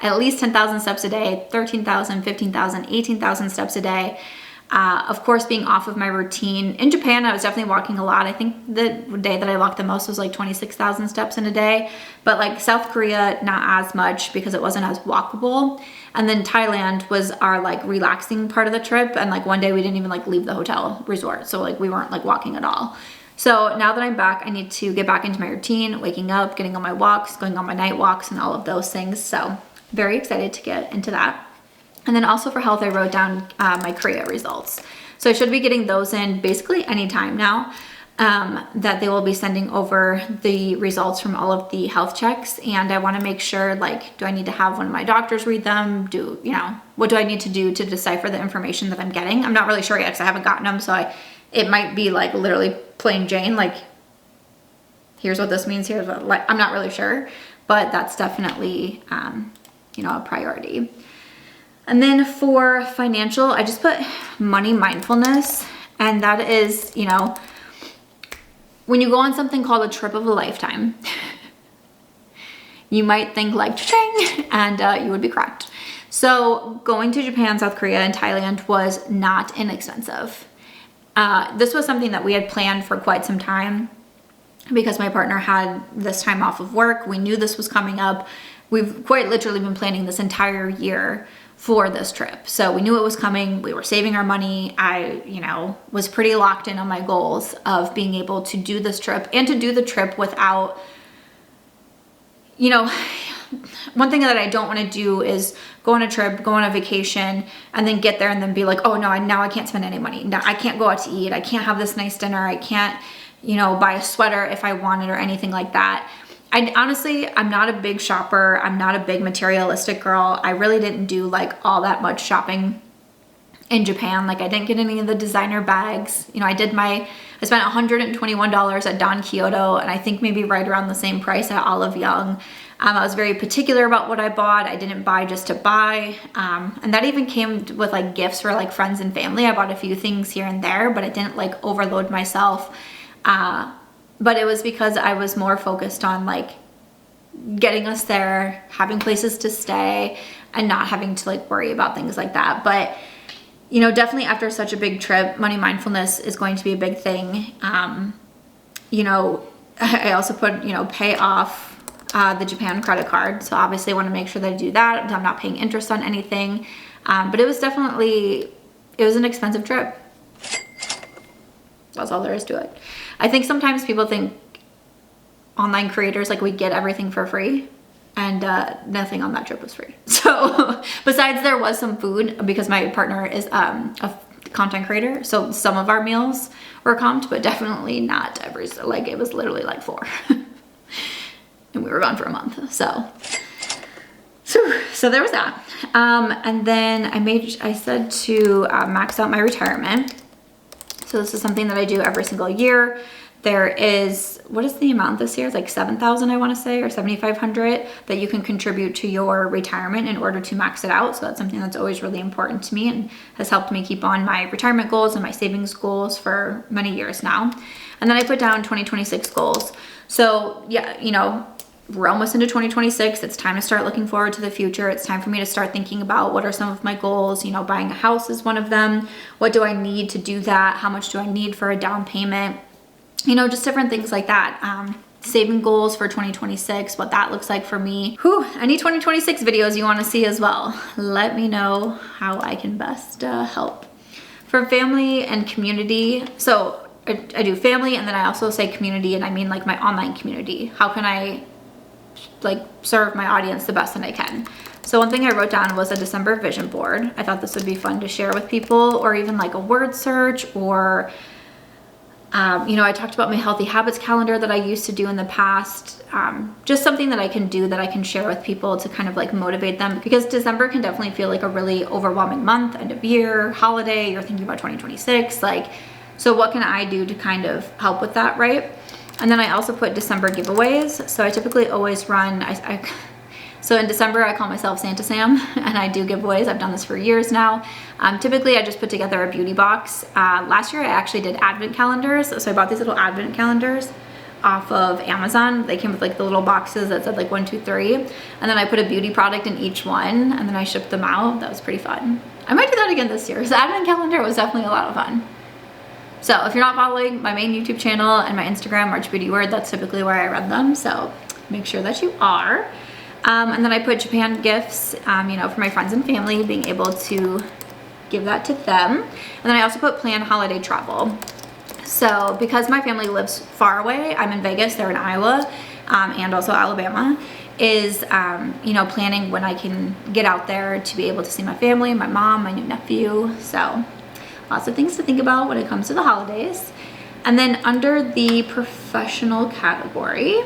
at least 10,000 steps a day, 13,000, 15,000, 18,000 steps a day. Of course, being off of my routine. In Japan, I was definitely walking a lot. I think the day that I walked the most was like 26,000 steps in a day. But like South Korea, not as much, because it wasn't as walkable. And then Thailand was our like relaxing part of the trip. And like one day we didn't even like leave the hotel resort. So like we weren't like walking at all. So now that I'm back, I need to get back into my routine, waking up, getting on my walks, going on my night walks, and all of those things. So very excited to get into that. And then also for health, I wrote down my Korea results. So I should be getting those in basically anytime now, that they will be sending over the results from all of the health checks. And I want to make sure, like, do I need to have one of my doctors read them? What do I need to do to decipher the information that I'm getting? I'm not really sure yet, because I haven't gotten them. So it might be like literally plain Jane, like, here's what this means, here's what, like, I'm not really sure, but that's definitely, a priority. And then for financial, I just put money mindfulness. And that is, when you go on something called a trip of a lifetime, you might think like, cha-ching, and you would be correct. So going to Japan, South Korea, and Thailand was not inexpensive. This was something that we had planned for quite some time. because my partner had this time off of work. We knew this was coming up. We've quite literally been planning this entire year for this trip. So we knew it was coming. We were saving our money. I, was pretty locked in on my goals of being able to do this trip and to do the trip without, one thing that I don't want to do is go on a trip, go on a vacation, and then get there and then be like, oh no, now I can't spend any money. Now I can't go out to eat. I can't have this nice dinner. I can't, buy a sweater if I want it or anything like that. I'm not a big shopper. I'm not a big materialistic girl. I really didn't do like all that much shopping in Japan. Like I didn't get any of the designer bags. I spent $121 at Don Quijote, and I think maybe right around the same price at Olive Young. I was very particular about what I bought. I didn't buy just to buy. And that even came with like gifts for like friends and family. I bought a few things here and there, but I didn't like overload myself. But it was because I was more focused on like getting us there, having places to stay, and not having to like worry about things like that. But, definitely after such a big trip, money mindfulness is going to be a big thing. I also put, pay off the Japan credit card. So obviously I want to make sure that I do that. I'm not paying interest on anything. But it was an expensive trip. That's all there is to it. I think sometimes people think online creators, like we get everything for free, and nothing on that trip was free. So besides there was some food, because my partner is a content creator. So some of our meals were comped, but definitely not every, like it was literally like 4. And we were gone for a month. So there was that. And then I said to max out my retirement. So this is something that I do every single year. There is, what is the amount this year? It's like 7,000, I want to say, or 7,500 that you can contribute to your retirement in order to max it out. So that's something that's always really important to me and has helped me keep on my retirement goals and my savings goals for many years now. And then I put down 2026 goals. So yeah, we're almost into 2026. It's time to start looking forward to the future. It's time for me to start thinking about what are some of my goals. Buying a house is one of them. What do I need to do that? How much do I need for a down payment? Just different things like that. Saving goals for 2026, what that looks like for me. Any 2026 videos you want to see as well, let me know how I can best help. For family and community, so I do family, and then I also say community, and I mean like my online community. How can I like serve my audience the best that I can? So one thing I wrote down was a December vision board. I thought this would be fun to share with people, or even like a word search, or I talked about my healthy habits calendar that I used to do in the past. Just something that I can do that I can share with people to kind of like motivate them, because December can definitely feel like a really overwhelming month, end of year, holiday, you're thinking about 2026. So what can I do to kind of help with that, right? And then I also put December giveaways. So I typically always run, so in December I call myself Santa Sam, and I do giveaways. I've done this for years now. Typically I just put together a beauty box. Last year I actually did advent calendars. So I bought these little advent calendars off of Amazon. They came with like the little boxes that said like 1, 2, 3. And then I put a beauty product in each one, and then I shipped them out. That was pretty fun. I might do that again this year. So the advent calendar was definitely a lot of fun. So if you're not following my main YouTube channel and my Instagram, March Beauty Word, that's typically where I run them. So make sure that you are. And then I put Japan gifts, for my friends and family, being able to give that to them. And then I also put plan holiday travel. So because my family lives far away, I'm in Vegas, they're in Iowa, and also Alabama, is, planning when I can get out there to be able to see my family, my mom, my new nephew. So lots of things to think about when it comes to the holidays. And then under the professional category,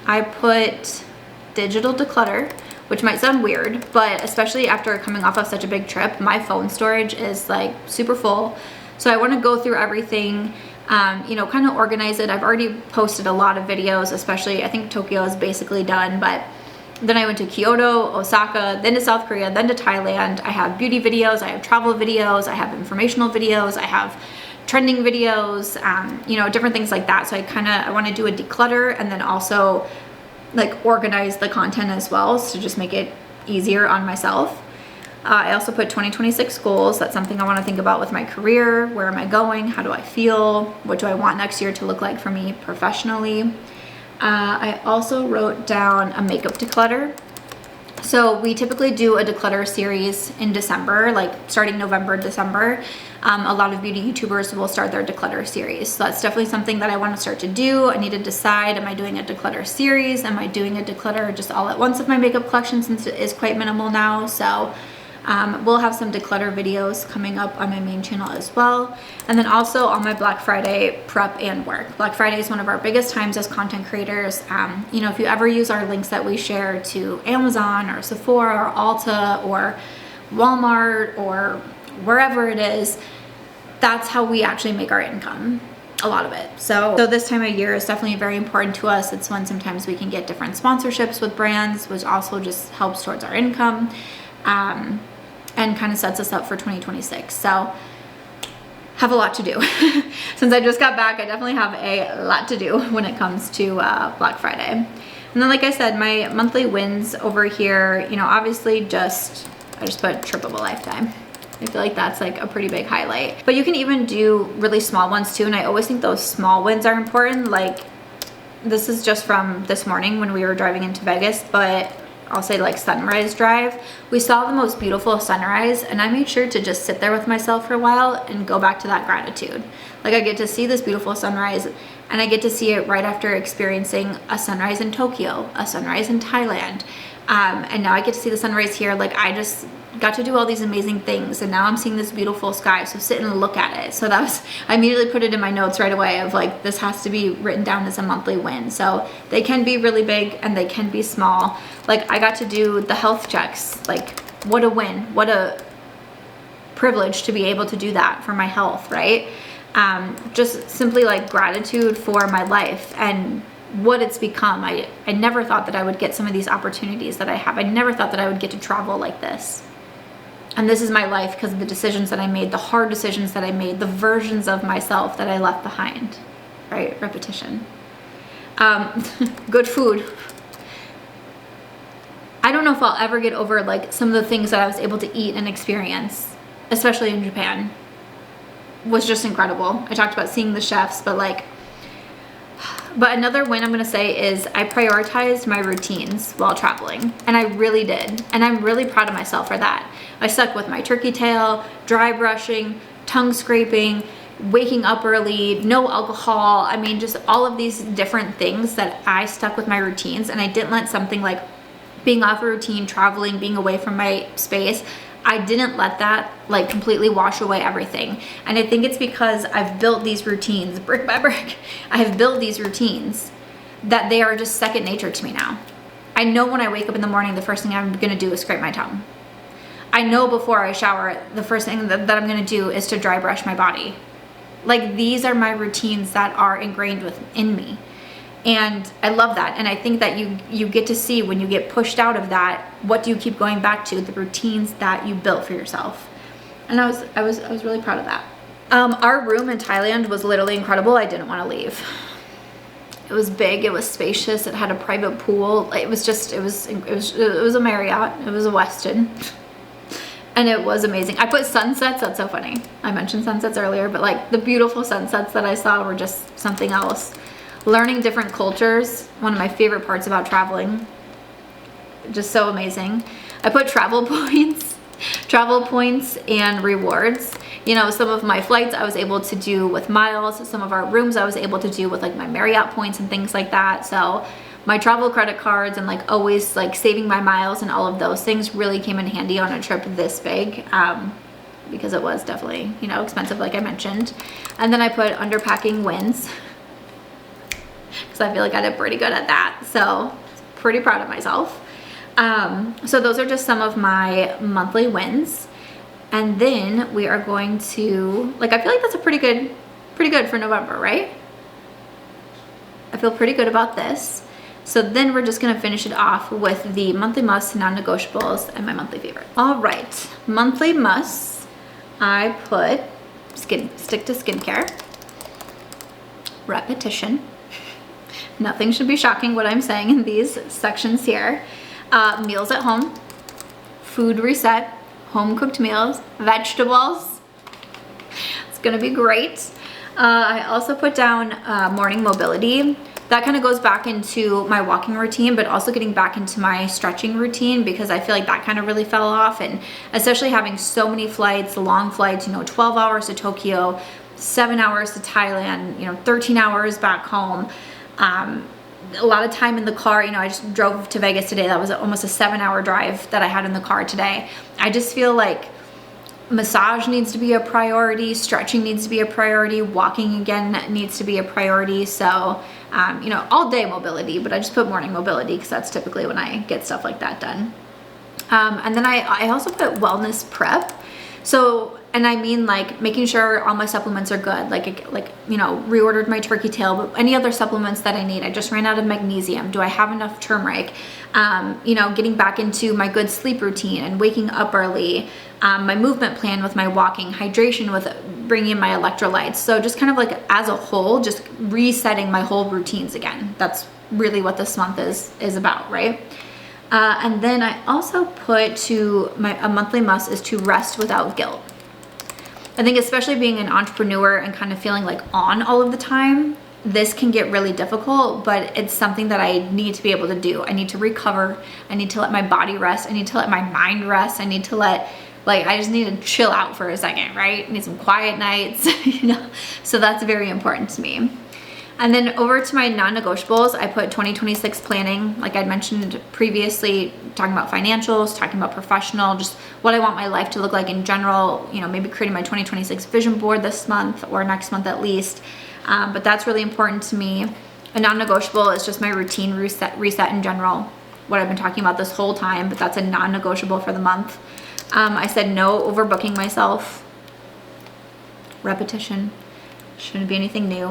I put digital declutter, which might sound weird, but especially after coming off of such a big trip, my phone storage is like super full. So I want to go through everything, kind of organize it. I've already posted a lot of videos, especially I think Tokyo is basically done, but then I went to Kyoto, Osaka, then to South Korea, then to Thailand. I have beauty videos, I have travel videos, I have informational videos, I have trending videos, different things like that. So I want to do a declutter, and then also like organize the content as well, to just make it easier on myself. I also put 2026 goals. That's something I want to think about with my career. Where am I going? How do I feel? What do I want next year to look like for me professionally? I also wrote down a makeup declutter. So we typically do a declutter series in December, like starting November, December. A lot of beauty YouTubers will start their declutter series. So that's definitely something that I want to start to do. I need to decide, am I doing a declutter series? Am I doing a declutter just all at once of my makeup collection, since it is quite minimal now? So we'll have some declutter videos coming up on my main channel as well. And then also on my Black Friday prep and work. Black Friday is one of our biggest times as content creators. You know, if you ever use our links that we share to Amazon or Sephora or Ulta or Walmart or wherever it is, that's how we actually make our income, a lot of it. So this time of year is definitely very important to us. It's when sometimes we can get different sponsorships with brands, which also just helps towards our income. And kind of sets us up for 2026. So have a lot to do. Since I just got back, I definitely have a lot to do when it comes to Black Friday. And then, like I said, my monthly wins over here, you know, obviously I just put trip of a lifetime. I feel like that's like a pretty big highlight. But you can even do really small ones too. And I always think those small wins are important. Like, this is just from this morning when we were driving into Vegas, but I'll say like sunrise drive. We saw the most beautiful sunrise, and I made sure to just sit there with myself for a while and go back to that gratitude. Like, I get to see this beautiful sunrise, and I get to see it right after experiencing a sunrise in Tokyo, a sunrise in Thailand. And now I get to see the sunrise here. Like, I just got to do all these amazing things, and now I'm seeing this beautiful sky, so sit and look at it. So that was, I immediately put it in my notes right away of like, this has to be written down as a monthly win. So they can be really big and they can be small. Like, I got to do the health checks. Like, what a win, what a privilege to be able to do that for my health, right? Just simply like gratitude for my life and what it's become. I never thought that I would get some of these opportunities that I have. I never thought that I would get to travel like this. And this is my life because of the decisions that I made, the hard decisions that I made, the versions of myself that I left behind, right? Repetition. Good food. I don't know if I'll ever get over like some of the things that I was able to eat and experience, especially in Japan. Was just incredible. I talked about seeing the chefs, but another win I'm gonna say is I prioritized my routines while traveling, and I really did. And I'm really proud of myself for that. I stuck with my turkey tail, dry brushing, tongue scraping, waking up early, no alcohol. I mean, just all of these different things that I stuck with my routines, and I didn't let something like being off a routine, traveling, being away from my space, I didn't let that like completely wash away everything. And I think it's because I've built these routines brick by brick. I have built these routines that they are just second nature to me now. I know when I wake up in the morning, the first thing I'm gonna do is scrape my tongue. I know before I shower, the first thing that I'm gonna do is to dry brush my body. Like, these are my routines that are ingrained within me. And I love that. And I think that you get to see when you get pushed out of that, what do you keep going back to? The routines that you built for yourself. And I was really proud of that. Our room in Thailand was literally incredible. I didn't want to leave. It was big, it was spacious, it had a private pool. It was a Marriott, it was a Westin. And it was amazing. I put sunsets, that's so funny. I mentioned sunsets earlier, but like the beautiful sunsets that I saw were just something else. Learning different cultures, one of my favorite parts about traveling. Just so amazing. I put travel points and rewards. You know, some of my flights I was able to do with miles. Some of our rooms I was able to do with like my Marriott points and things like that. So my travel credit cards and like always like saving my miles and all of those things really came in handy on a trip this big. Because it was definitely, you know, expensive like I mentioned. And then I put underpacking wins. Because I feel like I did pretty good at that. So pretty proud of myself. So those are just some of my monthly wins. And then we are going to, like, I feel like that's a pretty good for November, right? I feel pretty good about this. So then we're just gonna finish it off with the monthly musts, non-negotiables, and my monthly favorite. All right, monthly musts. I put stick to skincare, repetition. Nothing should be shocking what I'm saying in these sections here. Meals at home, food reset, home cooked meals, vegetables. It's gonna be great. I also put down morning mobility. That kind of goes back into my walking routine, but also getting back into my stretching routine, because I feel like that kind of really fell off. And especially having so many flights, long flights, 12 hours to Tokyo, 7 hours to Thailand, 13 hours back home. A lot of time in the car. I just drove to Vegas today. That was almost a 7-hour drive that I had in the car today. I just feel like massage needs to be a priority, stretching needs to be a priority, walking again needs to be a priority. So, all day mobility, but I just put morning mobility because that's typically when I get stuff like that done. And then I also put wellness prep. So, and I mean like making sure all my supplements are good, reordered my turkey tail, but any other supplements that I need. I just ran out of magnesium. Do I have enough turmeric? Getting back into my good sleep routine and waking up early, my movement plan with my walking, hydration with bringing in my electrolytes. So just kind of like as a whole, just resetting my whole routines again. That's really what this month is about, right? And then I also put a monthly must is to rest without guilt. I think especially being an entrepreneur and kind of feeling like on all of the time, this can get really difficult, but it's something that I need to be able to do. I need to recover. I need to let my body rest. I need to let my mind rest. I need to I just need to chill out for a second, right? I need some quiet nights, So that's very important to me. And then over to my non-negotiables, I put 2026 planning, like I'd mentioned previously, talking about financials, talking about professional, just what I want my life to look like in general, maybe creating my 2026 vision board this month or next month at least. But that's really important to me. A non-negotiable is just my routine reset in general, what I've been talking about this whole time, but that's a non-negotiable for the month. I said no overbooking myself. Repetition. Shouldn't be anything new.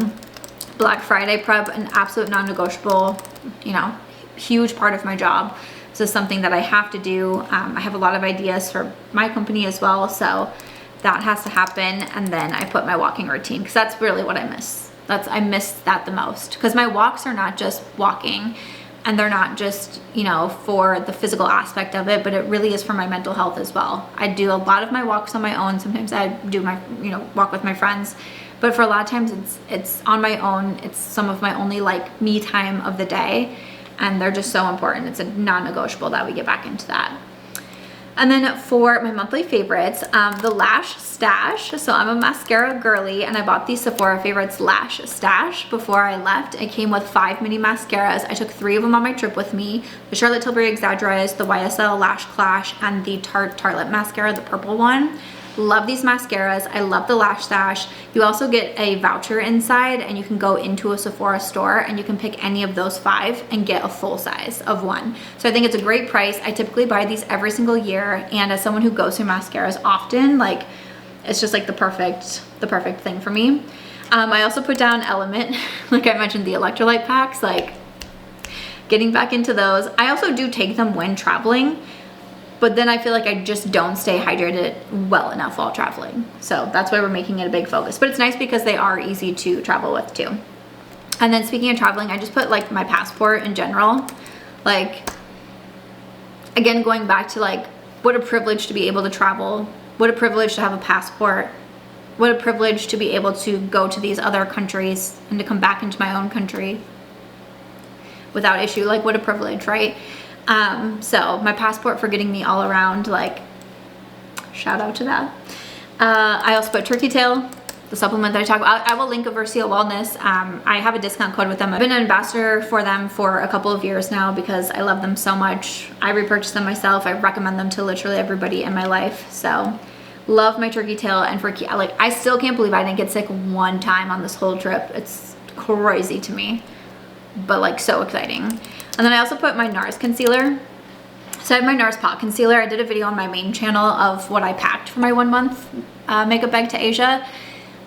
Black Friday prep, an absolute non-negotiable, huge part of my job. This is something that I have to do. I have a lot of ideas for my company as well, so that has to happen. And then I put my walking routine, because that's really what I miss. I miss that the most, because my walks are not just walking, and they're not just, for the physical aspect of it, but it really is for my mental health as well. I do a lot of my walks on my own. Sometimes I do my, walk with my friends. But for a lot of times it's on my own. It's some of my only me time of the day, and they're just so important. It's a non-negotiable that we get back into that. And then for my monthly favorites, the lash stash. So I'm a mascara girly, and I bought the Sephora Favorites lash stash before I left. It came with 5 mini mascaras. I took 3 of them on my trip with me: the Charlotte Tilbury Exaggerated, the YSL Lash Clash, and the Tarte Lip Mascara, the purple one. Love these mascaras. I love the lash stash. You also get a voucher inside, and you can go into a Sephora store and you can pick any of those 5 and get a full size of one. So I think it's a great price. I typically buy these every single year, and as someone who goes through mascaras often, it's just the perfect thing for me. I also put down LMNT, like I mentioned, the electrolyte packs, getting back into those. I also do take them when traveling, but then I feel like I just don't stay hydrated well enough while traveling. So that's why we're making it a big focus. But it's nice because they are easy to travel with too. And then speaking of traveling, I just put my passport in general. Again, going back to what a privilege to be able to travel. What a privilege to have a passport. What a privilege to be able to go to these other countries and to come back into my own country without issue. What a privilege, right? So my passport for getting me all around, shout out to that. I also put turkey tail, the supplement that I talk about. I will link over Seal Wellness. I have a discount code with them. I've been an ambassador for them for a couple of years now because I love them so much. I repurchase them myself. I recommend them to literally everybody in my life. So love my turkey tail. And for I still can't believe I didn't get sick one time on this whole trip. It's crazy to me, but so exciting. And then I also put my Nars concealer. So I have my Nars pot concealer. I did a video on my main channel of what I packed for my 1 month makeup bag to Asia.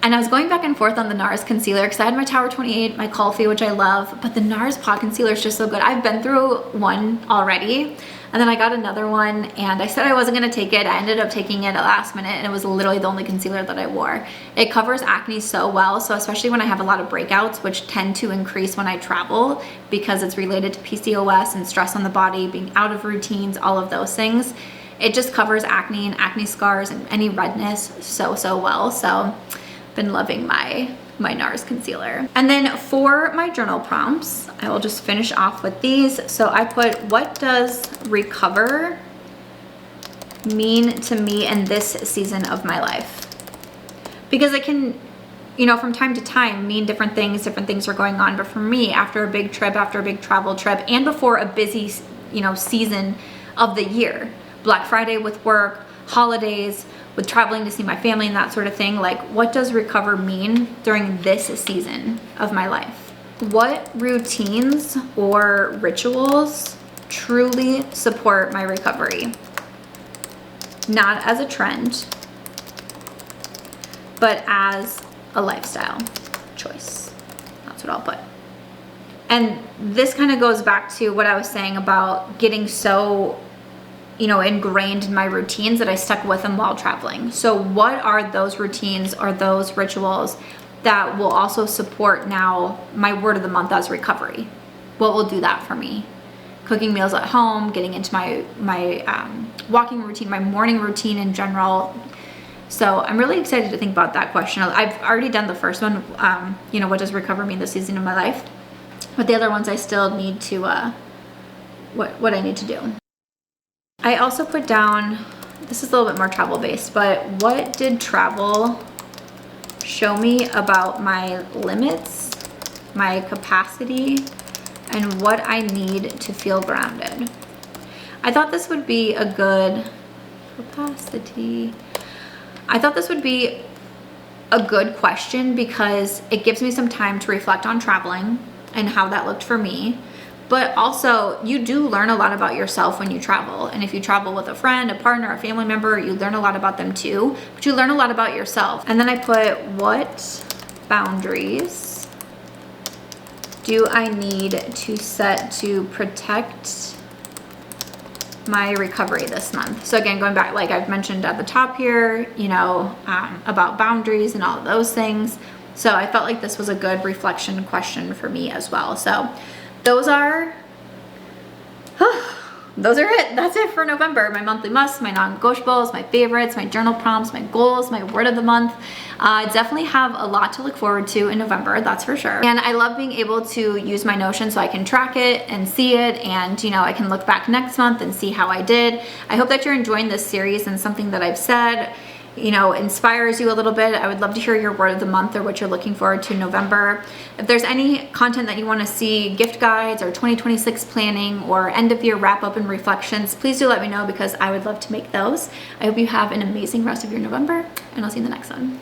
And I was going back and forth on the Nars concealer because I had my Tower 28, my Coffee, which I love, but the Nars pot concealer is just so good. I've been through one already, and then I got another one, and I said I wasn't gonna take it. I ended up taking it at last minute, and it was literally the only concealer that I wore. It covers acne so well, so especially when I have a lot of breakouts, which tend to increase when I travel because it's related to PCOS and stress on the body, being out of routines, all of those things. it just covers acne and acne scars and any redness so well. So been loving my Nars concealer. And then for my journal prompts, I will just finish off with these. So I put, what does recover mean to me in this season of my life? Because it can, you know, from time to time mean different things are going on. But for me, after a big trip, after a big travel trip, and before a busy, you know, season of the year, Black Friday with work, holidays, with traveling to see my family and that sort of thing, like what does recover mean during this season of my life? What routines or rituals truly support my recovery? Not as a trend, but as a lifestyle choice. That's what I'll put. And this kind of goes back to what I was saying about getting so, you know, ingrained in my routines that I stuck with them while traveling. So what are those routines or those rituals that will also support now my word of the month as recovery? What will do that for me? Cooking meals at home, getting into my walking routine, my morning routine in general. So I'm really excited to think about that question. I've already done the first one, you know, what does recover mean this season of my life? But the other ones I still need to, what I need to do. I also put down, this is a little bit more travel based, but what did travel show me about my limits, my capacity, and what I need to feel grounded? I thought this would be a good capacity. I thought this would be a good question because it gives me some time to reflect on traveling and how that looked for me. But also, you do learn a lot about yourself when you travel. And if you travel with a friend, a partner, a family member, you learn a lot about them too, but you learn a lot about yourself. And then I put, what boundaries do I need to set to protect my recovery this month? So again, going back, like I've mentioned at the top here, you know, about boundaries and all of those things. So I felt like this was a good reflection question for me as well. So those are it. That's it for November. My monthly musts, my non-negotiables, my favorites, my journal prompts, my goals, my word of the month. Definitely have a lot to look forward to in November, that's for sure. And I love being able to use my Notion so I can track it and see it, and you know, I can look back next month and see how I did. I hope that you're enjoying this series and something that I've said, you know, inspires you a little bit. I would love to hear your word of the month or what you're looking forward to in November. If there's any content that you want to see, gift guides or 2026 planning or end of year wrap up and reflections, please do let me know because I would love to make those. I hope you have an amazing rest of your November, and I'll see you in the next one.